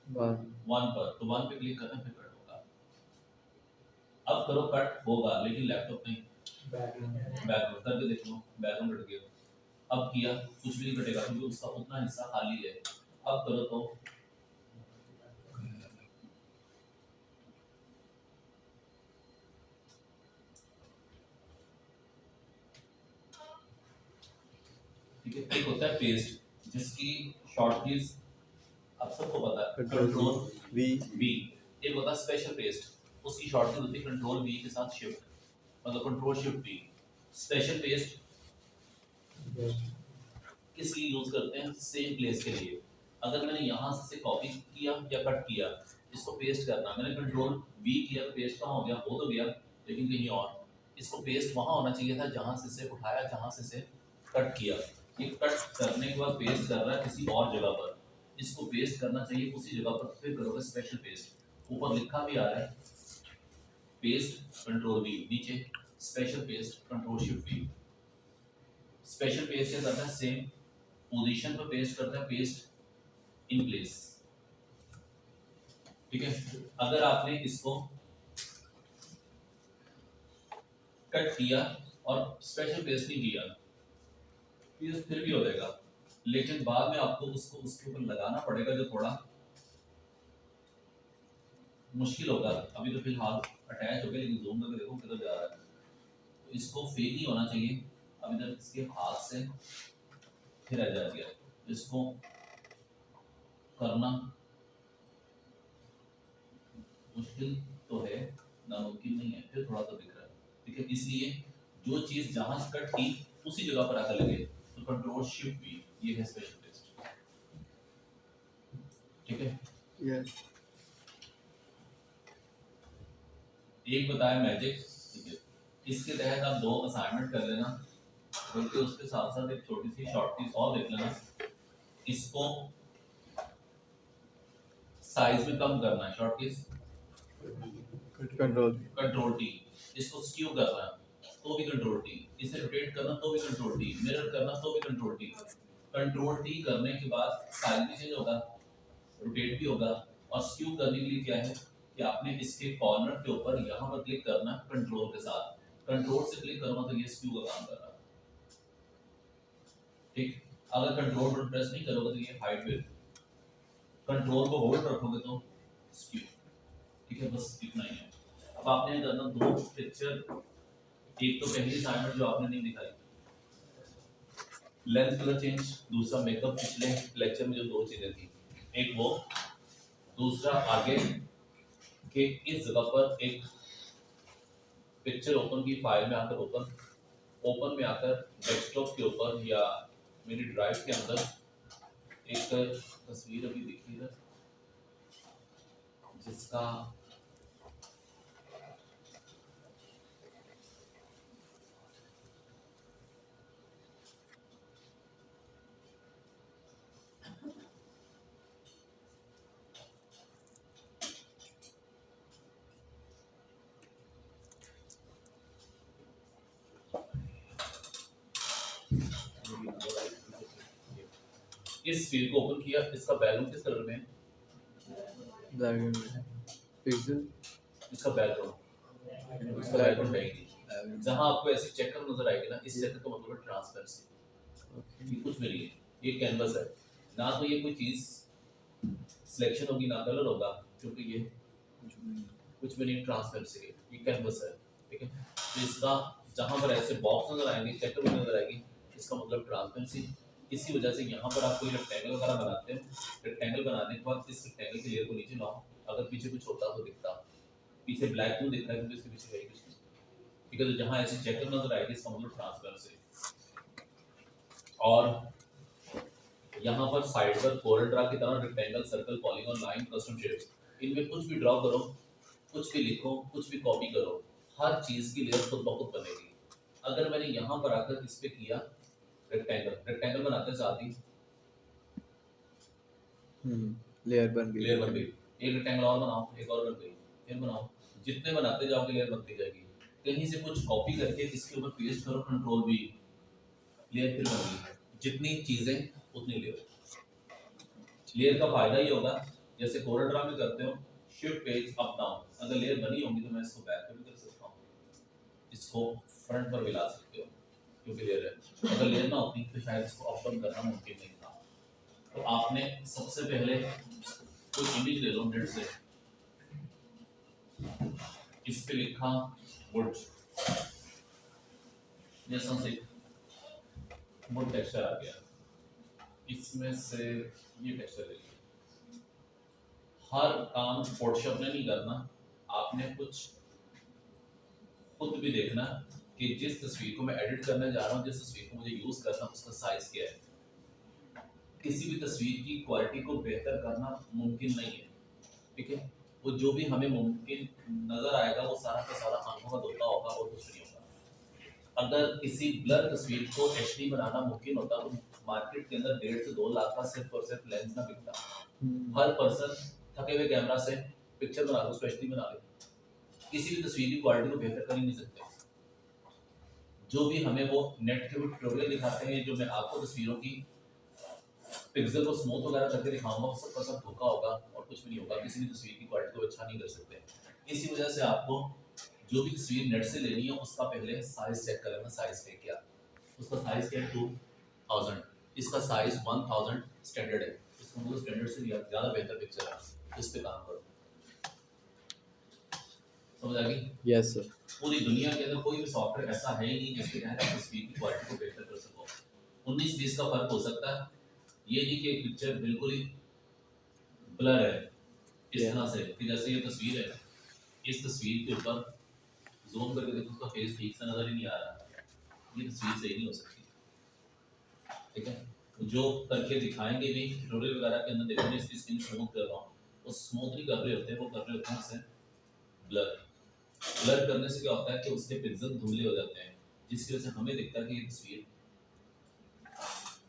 1 पर, तो 1 पे क्लिक करना फिर कट होगा। अब करो कट होगा लेकिन लैपटॉप नहीं, बैकग्राउंड करके देख लो, बैकग्राउंड कट गया। अब किया कुछ भी नहीं कटेगा क्योंकि उसका उतना हिस्सा खाली है। अब करो तो ठीक है। एक होता है पेस्ट जिसकी शॉर्ट कीज आप सबको पता है, कंट्रोल वी। एक होता है स्पेशल पेस्ट, उसकी शॉर्ट कीज होती है कंट्रोल वी के साथ शिफ्ट, मतलब control shift we. Special paste किस लिए यूज करते हैं, सेम प्लेस के लिए। अगर मैंने यहाँ से कॉपी किया या कट किया, इसको पेस्ट करना, मैंने कंट्रोल वी किया तो पेस्ट कहाँ हो गया, हो तो गया लेकिन कहीं और। इसको पेस्ट वहाँ होना चाहिए था जहाँ से इसे उठाया, जहाँ से इसे कट किया। ये कट करने के बाद पेस्ट कर रहा है किसी और जगह पर, इसको पेस्ट करना चाहिए उसी जगह पर, फिर करोगे स्पेशल पेस्ट। ऊपर लिखा भी आ रहा है पेस्ट कंट्रोल वी, नीचे special pest control shift we. Special paste क्या करता है, सेम पोजीशन पर पेस्ट करता है, पेस्ट इन प्लेस, ठीक है। अगर आपने इसको कट किया और स्पेशल पेस्ट नहीं किया ये फिर भी हो जाएगा, लेकिन बाद में आपको उसको उसके ऊपर लगाना पड़ेगा जो थोड़ा मुश्किल होगा। अभी तो फिलहाल अटैच हो गया लेकिन जूम करके देखो किधर जा रहा है, तो इसको फेल नहीं होना चाहिए। अभी तक इसके हाथ से फिर आ जा गया, इसको करना मुश्किल तो है, नामुमकिन नहीं है, फिर थोड़ा सा दिख रहा है, ठीक है। इसलिए जो चीज जहां से कट की उसी जगह पर आकर लगे, तो कंट्रोल शिफ्ट भी, ये है स्पेशल पेस्ट, ठीक है। यस, एक बताया मैजिक, ठीक है। इसके तहत आप 2 असाइनमेंट कर लेना, बल्कि उसके साथ साथ एक छोटी सी शॉर्ट कीज और देख लेना। इसको साइज में कम करना है, शॉर्ट कीज कंट्रोल टी, इसको स्क्यू करना तो भी कंट्रोल टी, इसे रोटेट करना तो भी कंट्रोल टी, मिरर करना तो भी कंट्रोल टी। कंट्रोल टी करने के बाद साइज भी चेंज होगा, रोटेट भी होगा। और स्क्यू करने के लिए क्या है कि आपने इसके कॉर्नर के ऊपर यहाँ पर क्लिक करना कंट्रोल के साथ, कंट्रोल से क्लिक करूंगा तो ये स्क्यू का काम कर रहा है, ठीक। अगर कंट्रोल बटन प्रेस नहीं करोगे तो ये हाइड विल, कंट्रोल को होल्ड रखोगे तो स्क्यू, ठीक है। बस इतना ही है। अब आपने करना 2 पिक्चर, एक तो पहली असाइनमेंट जो आपने नहीं दिखाई, लेंथ कलर चेंज, दूसरा मेकअप। पिछले लेक्चर में जो 2 चीजें थी, एक वो दूसरा आगे कि इस जगह पर एक पिक्चर ओपन की फाइल में आकर ओपन में आकर डेस्कटॉप के ऊपर या मेरी ड्राइव के अंदर एक तस्वीर अभी देखिएगा जिसका इस फील्ड को ओपन किया, इसका बैकग्राउंड किस कलर में है? ब्लैक एंड व्हाइट पिक्सल इसका बैकग्राउंड है ही नहीं। जहां आपको ऐसी चेकर नजर आएगी ना, इस चेकर का मतलब है ट्रांसपेरेंसी। ये कुछ भी नहीं है, ये कैनवस है, ना तो ये कोई चीज सिलेक्शन होगी ना कलर होगा, क्योंकि ये कुछ भी नहीं, ट्रांसपेरेंसी है, ये कैनवस है। ठीक है, तो इसका जहां पर ऐसे बॉक्स नजर आएंगे, चेकर भी नजर आएगी, इसका मतलब ट्रांसपेरेंसी। इसी वजह से यहाँ पर आप कोई रेक्टेंगल वगैरह बनाते हैं, रेक्टेंगल बनाने के बाद इस रेक्टेंगल के लेयर को नीचे लाओ, अगर पीछे कुछ होता तो दिखता। पीछे ब्लैक क्यों दिख रहा है? क्योंकि इसके पीछे है ही कुछ नहीं। ठीक है, तो जहाँ ऐसी चेकर नजर आएगी इसका मतलब ट्रांसपेरेंसी। और यहाँ पर साइड पर कोरल ड्रा की तरह rectangle, circle, polygon, line, custom shapes, इनमें कुछ भी ड्रॉ करो, कुछ भी लिखो, कुछ भी कॉपी करो, हर चीज की लेयर खुद ब खुद बनेगी। अगर मैंने यहाँ पर आकर इस पे किया रेक्टेंगल बनाते साथ ही लेयर बन गई, एक रेक्टेंगल और बनाओ, एक और बन गई, फिर बनाओ, जितने बनाते जाओगे लेयर बनती जाएगी। कहीं से कुछ कॉपी करके इसके ऊपर पेस्ट करो, कंट्रोल भी, लेयर फिर बन गई। जितनी चीजें उतनी लेयर का फायदा ये होगा, जैसे कोरल ड्रा में करते हो शिफ्ट पेज अप डाउन, अगर लेयर बनी होगी तो मैं इसको बैक पे भी कर सकता हूँ, इसको फ्रंट पर भी ला सकते हो क्योंकि लेयर है। अगर लेयर ना होती तो शायद इसको अप डाउन करना मुमकिन नहीं था। तो आपने सबसे पहले कोई इमेज ले लो नेट से, इस पे लिखा वुड, जैसा से वुड टेक्सचर आ गया, इसमें से ये टेक्सचर ले लिया। हर काम फोटोशॉप में नहीं करना, आपने कुछ खुद भी देखना कि जिस तस्वीर को मैं एडिट करने जा रहा हूँ, जिस तस्वीर को मुझे यूज करना है, उसका साइज क्या है। किसी भी तस्वीर की क्वालिटी को बेहतर करना मुमकिन नहीं है। ठीक है, वो जो भी हमें मुमकिन नजर आएगा वो सारा का सारा अनुभव होता होगा और कुछ नहीं होगा। अगर किसी ब्लर तस्वीर को एचडी बनाना मुमकिन होता तो मार्केट के अंदर 1.5 से 2 लाख का सिर्फ और सिर्फ लेंस ना बिकता। हर पर्सन थके हुए कैमरा से पिक्चर बना लो, उसको एचडी बना ले, किसी भी तस्वीर की क्वालिटी को बेहतर कर ही नहीं सकते। जो भी हमें वो नेट के वो ट्यूटोरियल दिखाते हैं, जो मैं आपको तस्वीरों की पिक्सल को स्मूथ वगैरह करके दिखाऊंगा, सबका सब धोखा होगा और कुछ भी नहीं होगा। किसी भी तस्वीर की क्वालिटी को अच्छा नहीं कर सकते। इसी वजह से आपको जो भी तस्वीर नेट से लेनी है उसका पहले साइज चेक कर लेना, साइज है क्या, उसका साइज क्या है 2000, इसका साइज 1000 स्टैंडर्ड है, इसका मतलब स्टैंडर्ड से ज़्यादा बेहतर पिक्चर है, तो इस पे काम करो। समझ आ गई? Yes sir. पूरी दुनिया के अंदर कोई भी सॉफ्टवेयर ऐसा है ही नहीं जिसके तहत आप तस्वीर की क्वालिटी को बेहतर कर सको। 19-20 का फर्क हो सकता है, ये नहीं कि एक पिक्चर बिल्कुल ही ब्लर है इस तरह से कि जैसे ये तस्वीर है, इस तस्वीर के ऊपर जूम करके देखो उसका फेस ठीक से नजर ही नहीं आ रहा, ये तस्वीर सही नहीं हो सकती। ठीक है, जो करके दिखाएंगे भी ट्यूटोरियल वगैरह के अंदर, देखो मैं इसकी स्किन स्मूथ कर रहा हूँ, वो स्मूथ नहीं कर रहे होते, वो कर रहे होते हैं इसे ब्लर। ब्लर करने से क्या होता है कि उसके पिक्सल धुंधले हो जाते हैं, जिसकी वजह से हमें दिखता है कि ये तस्वीर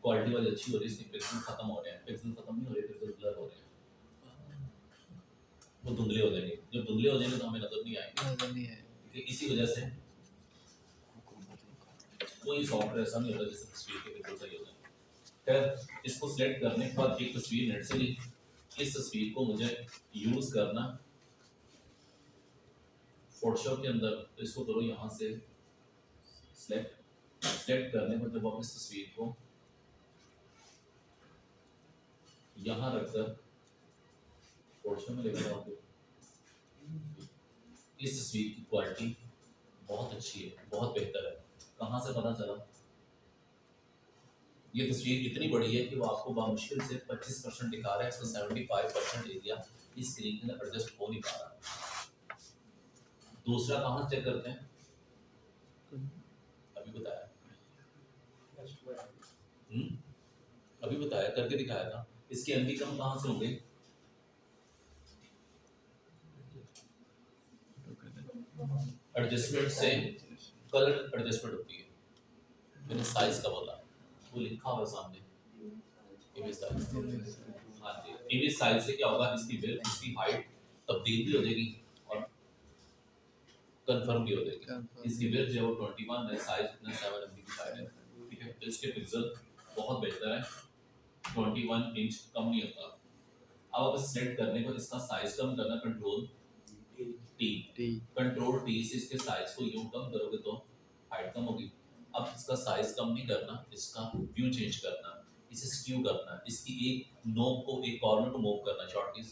क्वालिटी वाली अच्छी हो रही है, इसके पिक्सल खत्म हो रहे हैं, पिक्सल खत्म नहीं हो रहे, पिक्सल ब्लर हो रहे हैं, वो धुंधले हो जाएंगे। जब धुंधले हो जाएंगे तो हमें नजर नहीं आएंगे। इसी वजह से कोई सॉफ्टवेयर ऐसा नहीं होता जिससे तस्वीर के पिक्सल सही हो जाए। खैर, इसको सिलेक्ट करने के बाद एक तस्वीर नेट से ली, इस तस्वीर को मुझे यूज करना फोटोशॉप के अंदर, तो इसको करो यहाँ से सिलेक्ट करने पर जब आप इस तस्वीर को यहाँ रखकर फोटोशॉप में लेकर आओगे, इस तस्वीर की क्वालिटी बहुत अच्छी है, बहुत बेहतर है। कहाँ से पता चला? ये तस्वीर इतनी बड़ी है कि वो आपको बामुश्किल से 25% दिखा रहा है, इसका 75% एरिया इस स्क्रीन के अंदर एडजस्ट हो नहीं पा रहा। दूसरा कहाँ चेक करते हैं, अभी बताया अभी बताया करके दिखाया था। इसके एमबी कम कहाँ से होंगे, एडजस्टमेंट से कलर एडजस्टमेंट होती है। मैंने साइज का बोला, वो लिखा हुआ सामने इमेज साइज। हाँ जी, इमेज साइज से क्या होगा, इसकी विड्थ इसकी हाइट तब्दील भी हो जाएगी और कंफर्म भी हो जाएगी। इसकी विड्थ जो है वो 21 है, साइज इतना 7 MB की फाइल है, ठीक है। तो इसके पिक्सल बहुत बेहतर है, 21 इंच कम नहीं होता। अब आप इसे सेट करने को इसका साइज कम करना, कंट्रोल टी, कंट्रोल टी से इसके साइज को यूं कम करोगे तो हाइट कम होगी। अब इसका साइज कम नहीं करना, इसका व्यू चेंज करना, इसे स्क्यू करना, इसकी एक नोब को एक कॉर्नर को मूव करना, शॉर्ट कीज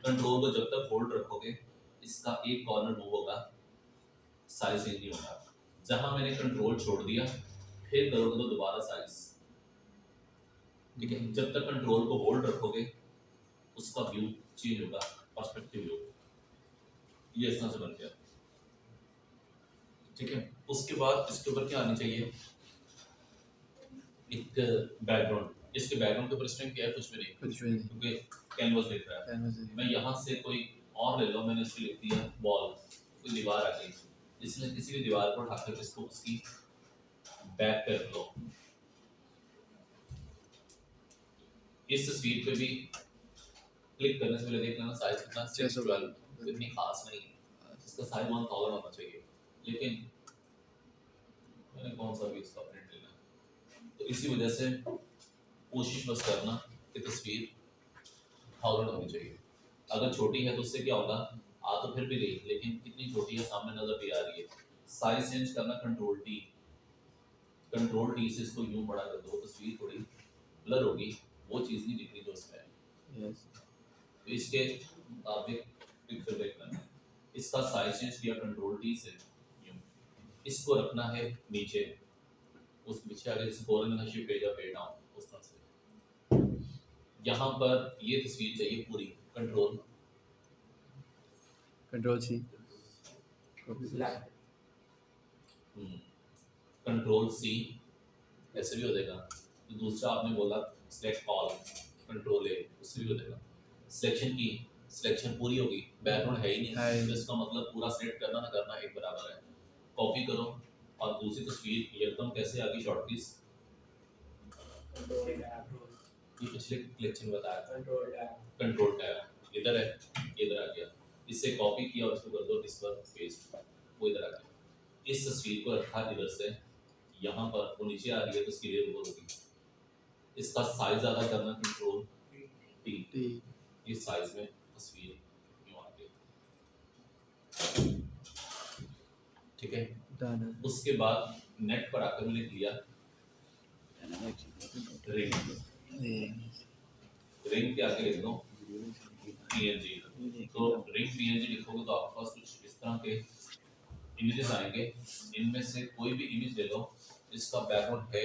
कंट्रोल को जब तक होल्ड रखोगे इसका एक कॉर्नर मूव होगा, साइज चेंज नहीं होगा। जहां मैंने कंट्रोल छोड़ दिया फिर करोगे तो दोबारा साइज, ठीक है। जब तक कंट्रोल को होल्ड रखोगे उसका व्यू चेंज होगा, पर्सपेक्टिव व्यू ये इस तरह से बन गया, ठीक है। उसके बाद इसके ऊपर क्या आनी चाहिए, एक बैकग्राउंड। इसके बैकग्राउंड के ऊपर स्ट्रिंग क्या है, कुछ भी नहीं, क्योंकि कैनवास दिख रहा है। मैं यहाँ से कोई और ले लो, मैंने इसको लिख दिया वॉल, कोई दीवार आ गई, इसमें किसी भी दीवार पर उठाकर इसको उसकी बैक कर लो। इस तस्वीर पे भी क्लिक करने से पहले देख लेना साइज कितना, 612, इतनी खास नहीं है, इसका साइज 1000 होना चाहिए, लेकिन मैंने कौन सा भी इसका प्रिंट लेना है। तो इसी वजह से कोशिश बस करना कि तस्वीर 1000 होनी चाहिए। अगर छोटी है तो उससे क्या होगा, आ तो फिर भी गई, लेकिन कितनी छोटी है सामने नजर भी आ रही है। साइज चेंज करना, कंट्रोल टी से इसको यूं बड़ा कर दो, तस्वीर थोड़ी ब्लर होगी, वो चीज़ नहीं दिख रही जो उसमें है। तो इसके मुताबिक पिक्चर देख लेना, इसका साइज चेंज किया कंट्रोल टी से यूं, इसको रखना है नीचे, उस पीछे आगे जैसे बोलने में shift page up page down उस तरह से। यहाँ पर ये तस्वीर चाहिए पूरी, कंट्रोल सी, कंट्रोल सी ऐसे भी हो जाएगा। तो दूसरा आपने बोला सिलेक्ट ऑल, कंट्रोल ए, उससे भी हो जाएगा। सिलेक्शन की सिलेक्शन पूरी होगी, बैकग्राउंड है ही नहीं, तो इसका मतलब पूरा सिलेक्ट करना ना करना एक बराबर है। कॉपी करो और दूसरी तस्वीर एकदम कैसे आ गई, शॉर्ट कीज ये पिछले लेक्चर में बताया, कंट्रोल टैब इधर है, इधर आ गया, इससे कॉपी किया और इसको कर दो इस पर पेस्ट, वो इधर आ गया। इस तस्वीर को रखा इधर से यहाँ पर, वो नीचे आ रही है तो इसकी लेयर ऊपर होगी। इसका साइज ज़्यादा करना, कंट्रोल टी, इस साइज में तस्वीर यूं आ गई, ठीक है। उसके बाद नेट पर आकर मैंने लिया रिंग के आगे लिख दो पीएनजी। तो रिंग पीएनजी लिखोगे तो आपके पास कुछ इस तरह के इमेजेस आएंगे। इनमें से कोई भी इमेज ले लो, इसका बैकग्राउंड है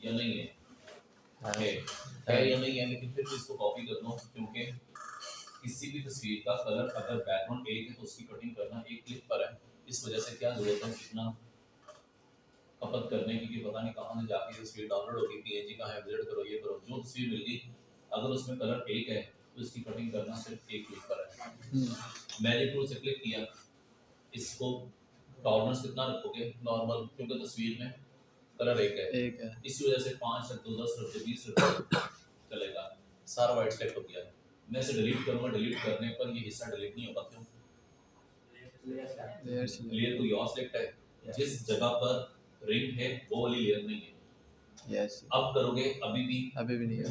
या नहीं है, है या नहीं है, लेकिन फिर इसको कॉपी कर लो, क्योंकि किसी भी तस्वीर का कलर अगर बैकग्राउंड एक है तो उसकी कटिंग करना एक क्लिक पर है। इस वजह से क्या जरूरत है इतना खपत करने की कि पता नहीं कहाँ से जाके तस्वीर डाउनलोड होगी, पीएनजी का है, विजिट करो, ये करो, जो तस्वीर मिल गई अगर उसमें कलर एक है तो इसकी कटिंग करना सिर्फ एक क्लिक पर है। मैजिक टूल से क्लिक किया, इसको टॉलरेंस कितना रखोगे, नॉर्मल, क्योंकि तस्वीर में कलर एक है, इसी वजह से 5 रख दो, 10 रख दो, 20 रख दो, चलेगा। सारा वाइट सेलेक्ट हो गया। मैं इसे डिलीट करूंगा, डिलीट करने पर ये हिस्सा डिलीट नहीं होगा, क्यों, लेयर तो यहाँ सेलेक्ट है, जिस जगह पर रिंग है वो वाली लेयर नहीं है। यस, अब करोगे अभी भी नहीं है,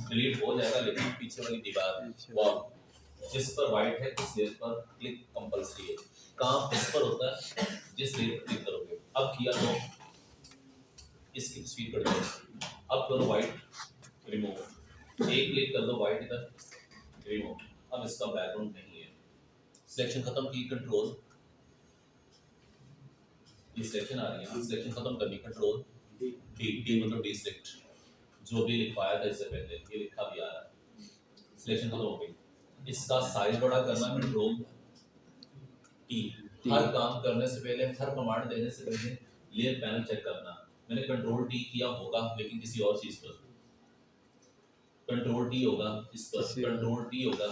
डिलीट हो जाएगा, लेकिन पीछे वाली दीवार वॉल जिस पर वाइट है उस लेयर पर क्लिक कंपल्सरी है। काम इस पर होता है जिस लेयर पर क्लिक करोगे। अब किया तो इसकी तस्वीर कर दो, अब करो वाइट रिमूव, एक क्लिक कर दो वाइट इधर रिमूव। अब इसका बैकग्राउंड नहीं है, सिलेक्शन खत्म की, कंट्रोल, ये सिलेक्शन आ रही है, सिलेक्शन खत्म करनी, कंट्रोल डी मतलब डिस्ट्रिक्ट जो भी लिखवाया था इससे पहले ये लिखा भी आ रहा है। सिलेक्शन तो हो गई। इसका साइज बड़ा करना है कंट्रोल टी। हर काम करने से पहले, हर कमांड देने से पहले लेयर पैनल चेक करना। मैंने कंट्रोल टी किया होगा लेकिन किसी और चीज पर, कंट्रोल टी होगा इस पर, कंट्रोल टी होगा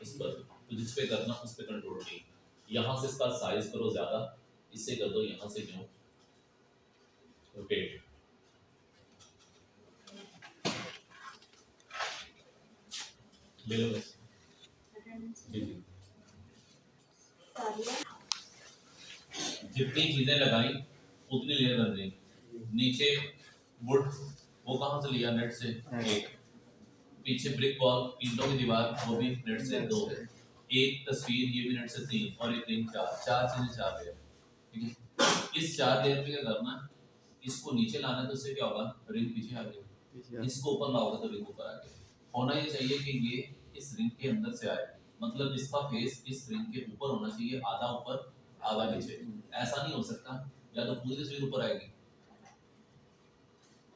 इस पर, तो जिस पे करना उस पे कंट्रोल टी। यहाँ से इसका साइज करो ज्यादा, इससे कर दो यहाँ से क्यों रोटेट। ले लो बस। जी जी जितनी चीजें लगाई उतनी लेयर बन गई। नीचे वुड वो कहाँ से लिया, नेट से एक। पीछे ब्रिक वॉल ईंटों की दीवार वो भी नेट से दो। एक तस्वीर ये भी नेट से तीन, और एक रिंग चार चीजें चार लेयर। ठीक है, इस चार लेयर पे क्या करना, इसको नीचे लाना है तो उससे क्या होगा, रिंग पीछे आ गई। इसको ऊपर लाओगे तो रिंग ऊपर आ गई। होना ये चाहिए कि ये इस रिंग के अंदर से आए, मतलब इसका फेस इस रिंग के ऊपर होना चाहिए, आधा ऊपर आधा नीचे। ऐसा नहीं हो सकता, या तो पूरी तस्वीर ऊपर आएगी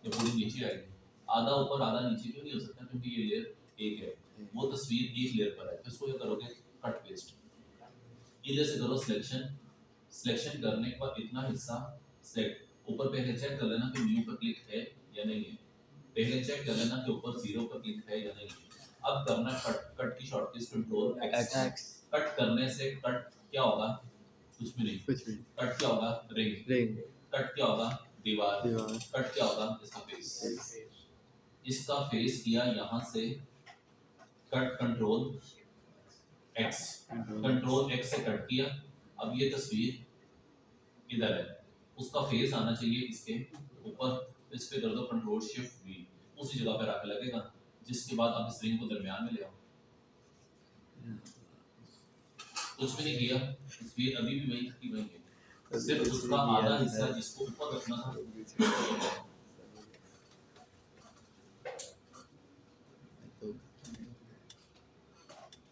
या पूरी नीचे आएगी। आधा ऊपर आधा नीचे क्यों नहीं हो सकता, क्योंकि ये लेयर एक है, वो तस्वीर एक लेयर पर है। तो इसको क्या करोगे, कट पेस्ट। इधर से करो सिलेक्शन। सिलेक्शन करने के बाद इतना हिस्सा सेलेक्ट, ऊपर पहले चेक कर लेना कि न्यू पर क्लिक है या नहीं है। पहले चेक कर लेना कि ऊपर जीरो पर क्लिक है या नहीं है। अब करना कट। कट की शॉर्टकट कंट्रोल एक्स। कट करने से कट क्या होगा, कुछ भी नहीं। कट क्या होगा, रिंग। कट क्या होगा, दीवार। कट क्या होगा, इसका फेस। इसका फेस किया यहाँ से cut control x, control x से कट किया। अब ये तस्वीर इधर है, उसका फेस आना चाहिए इसके ऊपर। इस पे कर दो कंट्रोल शिफ्ट वी, उसी जगह पे आके लगेगा। जिसके बाद आप इस रिंग को दरमियान में ले आओ। कुछ भी नहीं किया, तस्वीर अभी भी वही की वही है, सिर्फ उसका आधा हिस्सा जिसको ऊपर रखना था।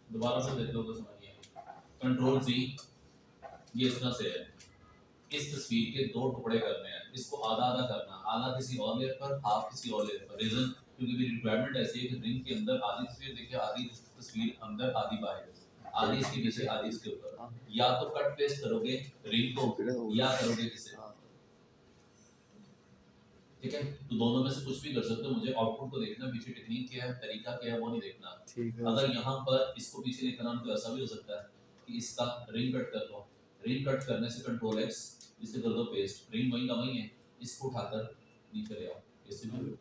दोबारा से देख लो तो समझिए। कंट्रोल जी, ये इस तरह से है। इस तस्वीर के दो टुकड़े करने हैं, इसको आधा आधा करना, आधा किसी और लेयर पर, हाफ किसी और लेयर पर। रीजन क्योंकि मेरी रिक्वायरमेंट ऐसी है कि रिंग के अंदर आधी तस्वीर देखिए, आधी तस्वीर अंदर, आधी बाहर, आधी इसके पीछे आधी इसके ऊपर। या तो कट पेस्ट करोगे रिंग को, या करोगे इसे। ठीक है, तो दोनों में से कुछ भी कर सकते हो। मुझे आउटपुट को देखना, पीछे टेक्निक क्या है, तरीका क्या है, वो नहीं देखना। अगर यहाँ पर इसको पीछे लेकर आना तो ऐसा भी हो सकता है कि इसका रिंग कट कर लो। रिंग कट करने से कंट्रोल एक्स, इसे कर दो पेस्ट। रिंग वही का वही है, इसको उठाकर नीचे ले आओ, ऐसे भी।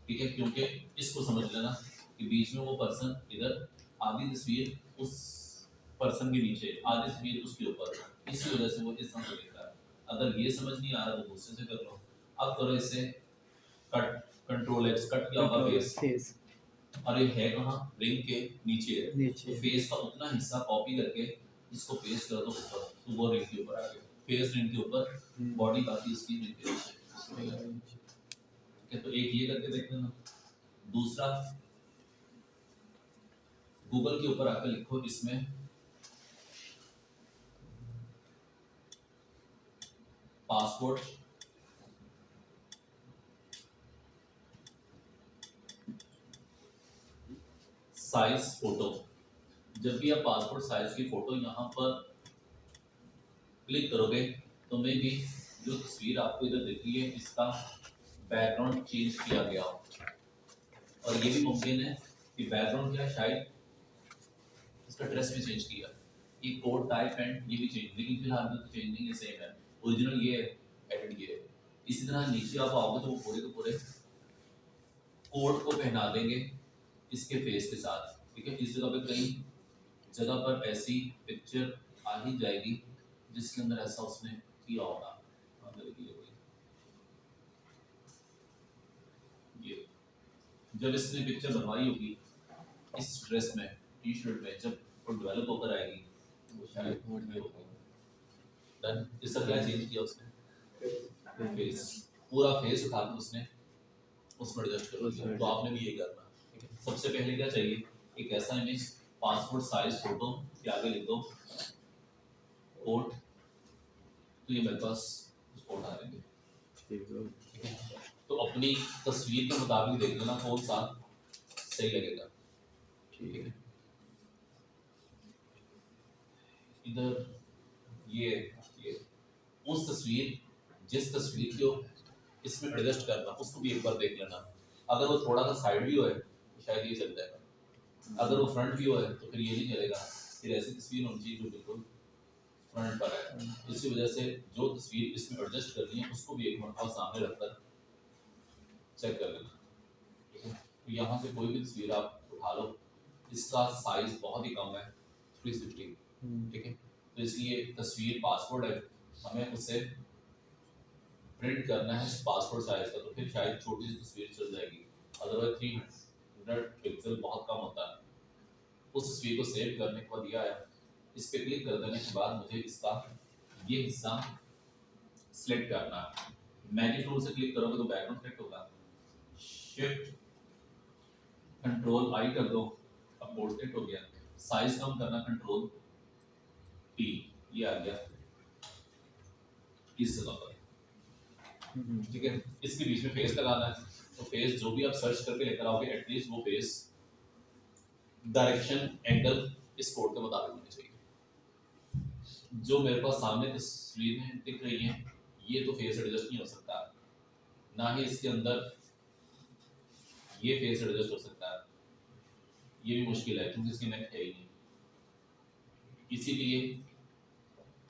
ठीक है, क्योंकि इसको समझ लेना कि बीच में वो पर्सन इधर, आधी तस्वीर उस पर्सन के नीचे, आधी तस्वीर उसके ऊपर, इसी वजह से वो इस तरह से लिखा है। अगर ये समझ नहीं आ रहा तो दूसरे से कर लो। अब करो इसे कट, कंट्रोल एक्स। कट किया होगा फेस, और ये है कहाँ, रिंग के नीचे है। तो फेस का उतना हिस्सा कॉपी करके इसको पेस्ट कर दो ऊपर, तो वो रिंग के ऊपर आ गया। फेस रिंग के ऊपर, बॉडी बाकी इसकी रिंग के नीचे। ठीक है, तो एक ये करके देख लेना। दूसरा, गूगल के ऊपर आकर लिखो इसमें पासपोर्ट साइज फोटो। जब भी आप पासपोर्ट साइज की फोटो यहाँ पर क्लिक करोगे तो मे भी जो तस्वीर आपको इधर दिख रही है इसका बैकग्राउंड चेंज किया गया हो। और ये भी मुमकिन है कि बैकग्राउंड क्या, शायद इसका ड्रेस भी चेंज किया, ये कोट टाई पैंट ये भी चेंज, लेकिन फिलहाल तो चेंजिंग ये सेम है। ओरिजिनल ये है, एडिट ये है। इसी तरह नीचे आप आओगे तो वो पूरे के पूरे कोट को पहना देंगे इसके फेस के साथ। ठीक है, इस जगह पे कई जगह पर ऐसी पिक्चर आ ही जाएगी जिसके अंदर ऐसा उसने किया होगा। ये जब इसने पिक्चर बनवाई होगी इस ड्रेस में, टी शर्ट में, जब वो डेवलप होकर आएगी वो शायद ये होगी। डन। इसका क्या चेंज किया उसने, फेस, पूरा फेस उठाकर उसने उसमें एडजस्ट कर दिया। तो आपने भी ये करना। सबसे पहले क्या चाहिए, एक ऐसा इमेज, पासपोर्ट साइज फोटो के आगे लिख दो कोट, तो ये मेरे पास कोट आ जाएंगे। ठीक है। तो अपनी तस्वीर के मुताबिक देख लेना कौन सा सही लगेगा। ठीक है। इधर ये उस तस्वीर जिस तस्वीर को इसमें एडजस्ट करना उसको भी एक बार देख लेना। अगर वो थोड़ा सा साइड व्यू है तो शायद ये चल जाएगा, अगर वो फ्रंट व्यू है तो फिर ये नहीं चलेगा। फिर ऐसी तस्वीर होनी चाहिए जो बिल्कुल फ्रंट पर है। इसी वजह से जो तस्वीर इसमें एडजस्ट करनी है उसको भी एक मरतबा सामने रखकर चेक कर लेना। ठीक है, तो यहाँ से कोई भी तस्वीर आप उठा लो, इसका साइज बहुत ही कम है 360। ठीक है, तो इसलिए तस्वीर पासपोर्ट है, हमें उसे प्रिंट करना है पासपोर्ट साइज का, तो फिर शायद छोटी सी तस्वीर चल जाएगी। अदरवाइज 300 पिक्सल बहुत कम होता है। उस तस्वीर को सेव करने के बाद दिया है, इस पे क्लिक कर देने के बाद मुझे इसका ये हिस्सा सिलेक्ट करना है। मैजिक टूल से क्लिक करोगे तो बैकग्राउंड सेलेक्ट होगा, शिफ्ट कंट्रोल आई कर दो, अब पोर्ट्रेट हो गया। साइज कम करना कंट्रोल टी, ये आ गया इस जगह पर। ठीक है, इसके बीच में फेस लगाना है, तो फेस जो भी आप सर्च करके लेकर आओगे एटलीस्ट वो फेस डायरेक्शन एंगल इस कोड के मुताबिक होनी चाहिए। जो मेरे पास सामने तस्वीर में दिख रही है ये तो फेस एडजस्ट नहीं हो सकता, ना ही इसके अंदर ये फेस एडजस्ट हो सकता है, ये भी मुश्किल है क्योंकि इसकी नेक है ही नहीं। इसीलिए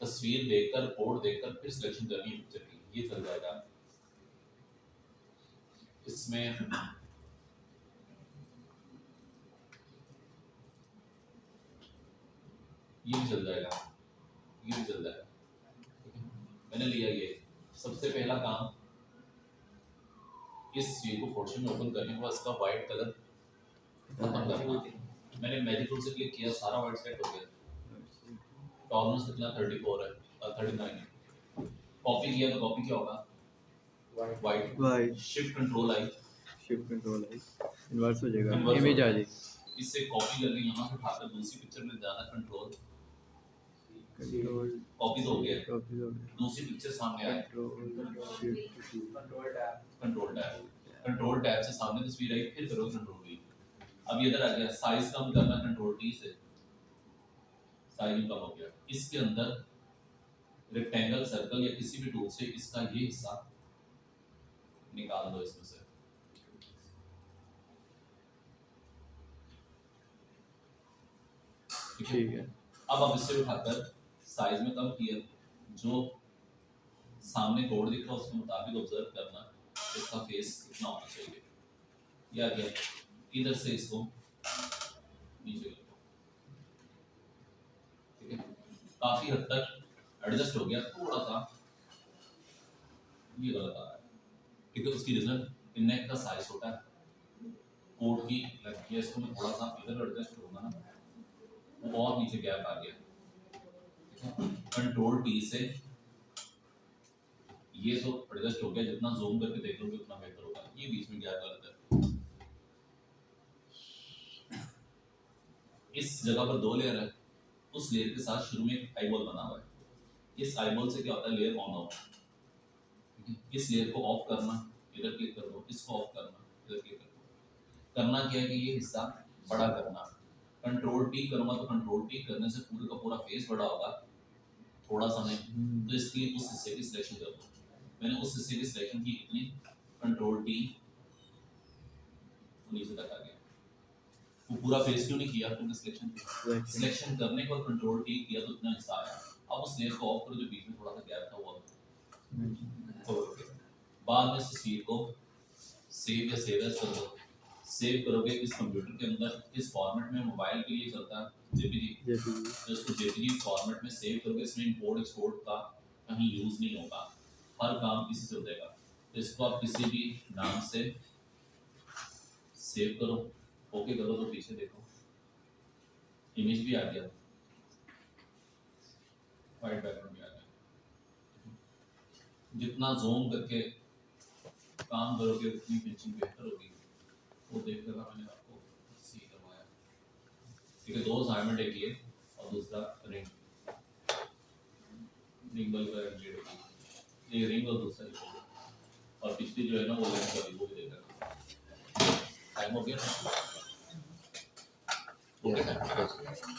तस्वीर देखकर कोड देखकर फिर सिलेक्शन करनी है पिक्चर की, ये चल जाएगा। इसमें ये भी चल जाएगा, ये भी चल जाएगा। मैंने लिया ये। सबसे पहला काम इस तस्वीर को फोटोशॉप में ओपन करने के बाद इसका वाइट कलर खत्म करना। मैंने मैजिक टूल से क्लिक किया, सारा वाइट सेट हो गया। टॉलरेंस कितना 34 है 39 है। कॉपी किया तो कॉपी क्या होगा white. Shift control I, shift control I inverse हो जाएगा, Inverse इमेज हो आ जाएगा। जाएगी। इससे कॉपी करके यहाँ से उठाकर दूसरी पिक्चर में जाना, कंट्रोल कंट्रोल कॉपी तो हो गया, कॉपी हो गया, दूसरी पिक्चर सामने आए, कंट्रोल कंट्रोल टैब से सामने तस्वीर आई, फिर करो कंट्रोल वी। अब ये इधर आ गया, साइज कम करना कंट्रोल टी से, साइज कम हो गया। इसके अंदर रेक्टेंगल सर्कल या किसी भी टूल से इसका ये हिस्सा निकाल दो इसमें से। ठीक है। अब आप इससे उठाकर साइज में कम किया, जो सामने कोड दिख रहा है उसके मुताबिक ऑब्जर्व करना इसका फेस कितना होना चाहिए। या गया इधर से इसको नीचे कर दो। ठीक है, काफी हद तक एडजस्ट हो गया। थोड़ा सा ये गलत आ रहा है, ठीक है, उसकी रीजन नेक का साइज छोटा है, कोड की लगी है, इसको मैं थोड़ा सा इधर एडजस्ट करूंगा ना, वो और नीचे गैप आ गया। कंट्रोल टी से ये तो एडजस्ट हो गया, जितना जूम करके देख लोगे उतना बेहतर होगा। ये बीच में गैप गलत है। इस जगह पर दो लेयर है, उस लेयर के साथ शुरू में एक आईबॉल बना हुआ है। इस आईबॉल से क्या होता है, लेयर ऑन ऑफ। इस लेयर को ऑफ करना, इधर क्लिक कर दो, इसको ऑफ करना, इधर क्लिक कर दो। करना क्या है कि ये हिस्सा बड़ा करना। कंट्रोल टी करूंगा तो कंट्रोल टी करने से पूरे का पूरा फेस बड़ा होगा, थोड़ा सा नहीं। तो इसके लिए उस हिस्से की सिलेक्शन कर दो। मैंने उस हिस्से की सिलेक्शन की इतनी, कंट्रोल टी नीचे तक आ गया। वो पूरा फेस क्यों नहीं किया, क्योंकि सिलेक्शन करने को कंट्रोल टी किया तो इतना हिस्सा आया। अब उस लेयर को ऑफ करो, जो बीच में थोड़ा सा गैप था वो बाद में इस तस्वीर को सेव या सेव एज कर दो। सेव करोगे इस कंप्यूटर के अंदर, इस फॉर्मेट में मोबाइल के लिए चलता है जेपीजी, तो इसको जेपीजी फॉर्मेट में सेव करोगे। इसमें इंपोर्ट एक्सपोर्ट का कहीं यूज नहीं होगा, हर काम इसी से हो जाएगा। तो इसको आप किसी भी नाम से सेव करो, ओके करो, तो पीछे देखो इमेज भी आ गया, वाइट बैकग्राउंड भी आ गया। जितना जूम करके काम करोगे उतनी फिनिशिंग बेहतर होगी। वो देख कर मैंने आपको सी करवाया। ठीक है, दो असाइनमेंट, एक ये और दूसरा रिंग बल्ब का रिलेटेड, ये रिंग और दूसरा और पिछली जो है ना वो लेंस वाली वो भी देख लेना। टाइम हो गया? Yes, yes.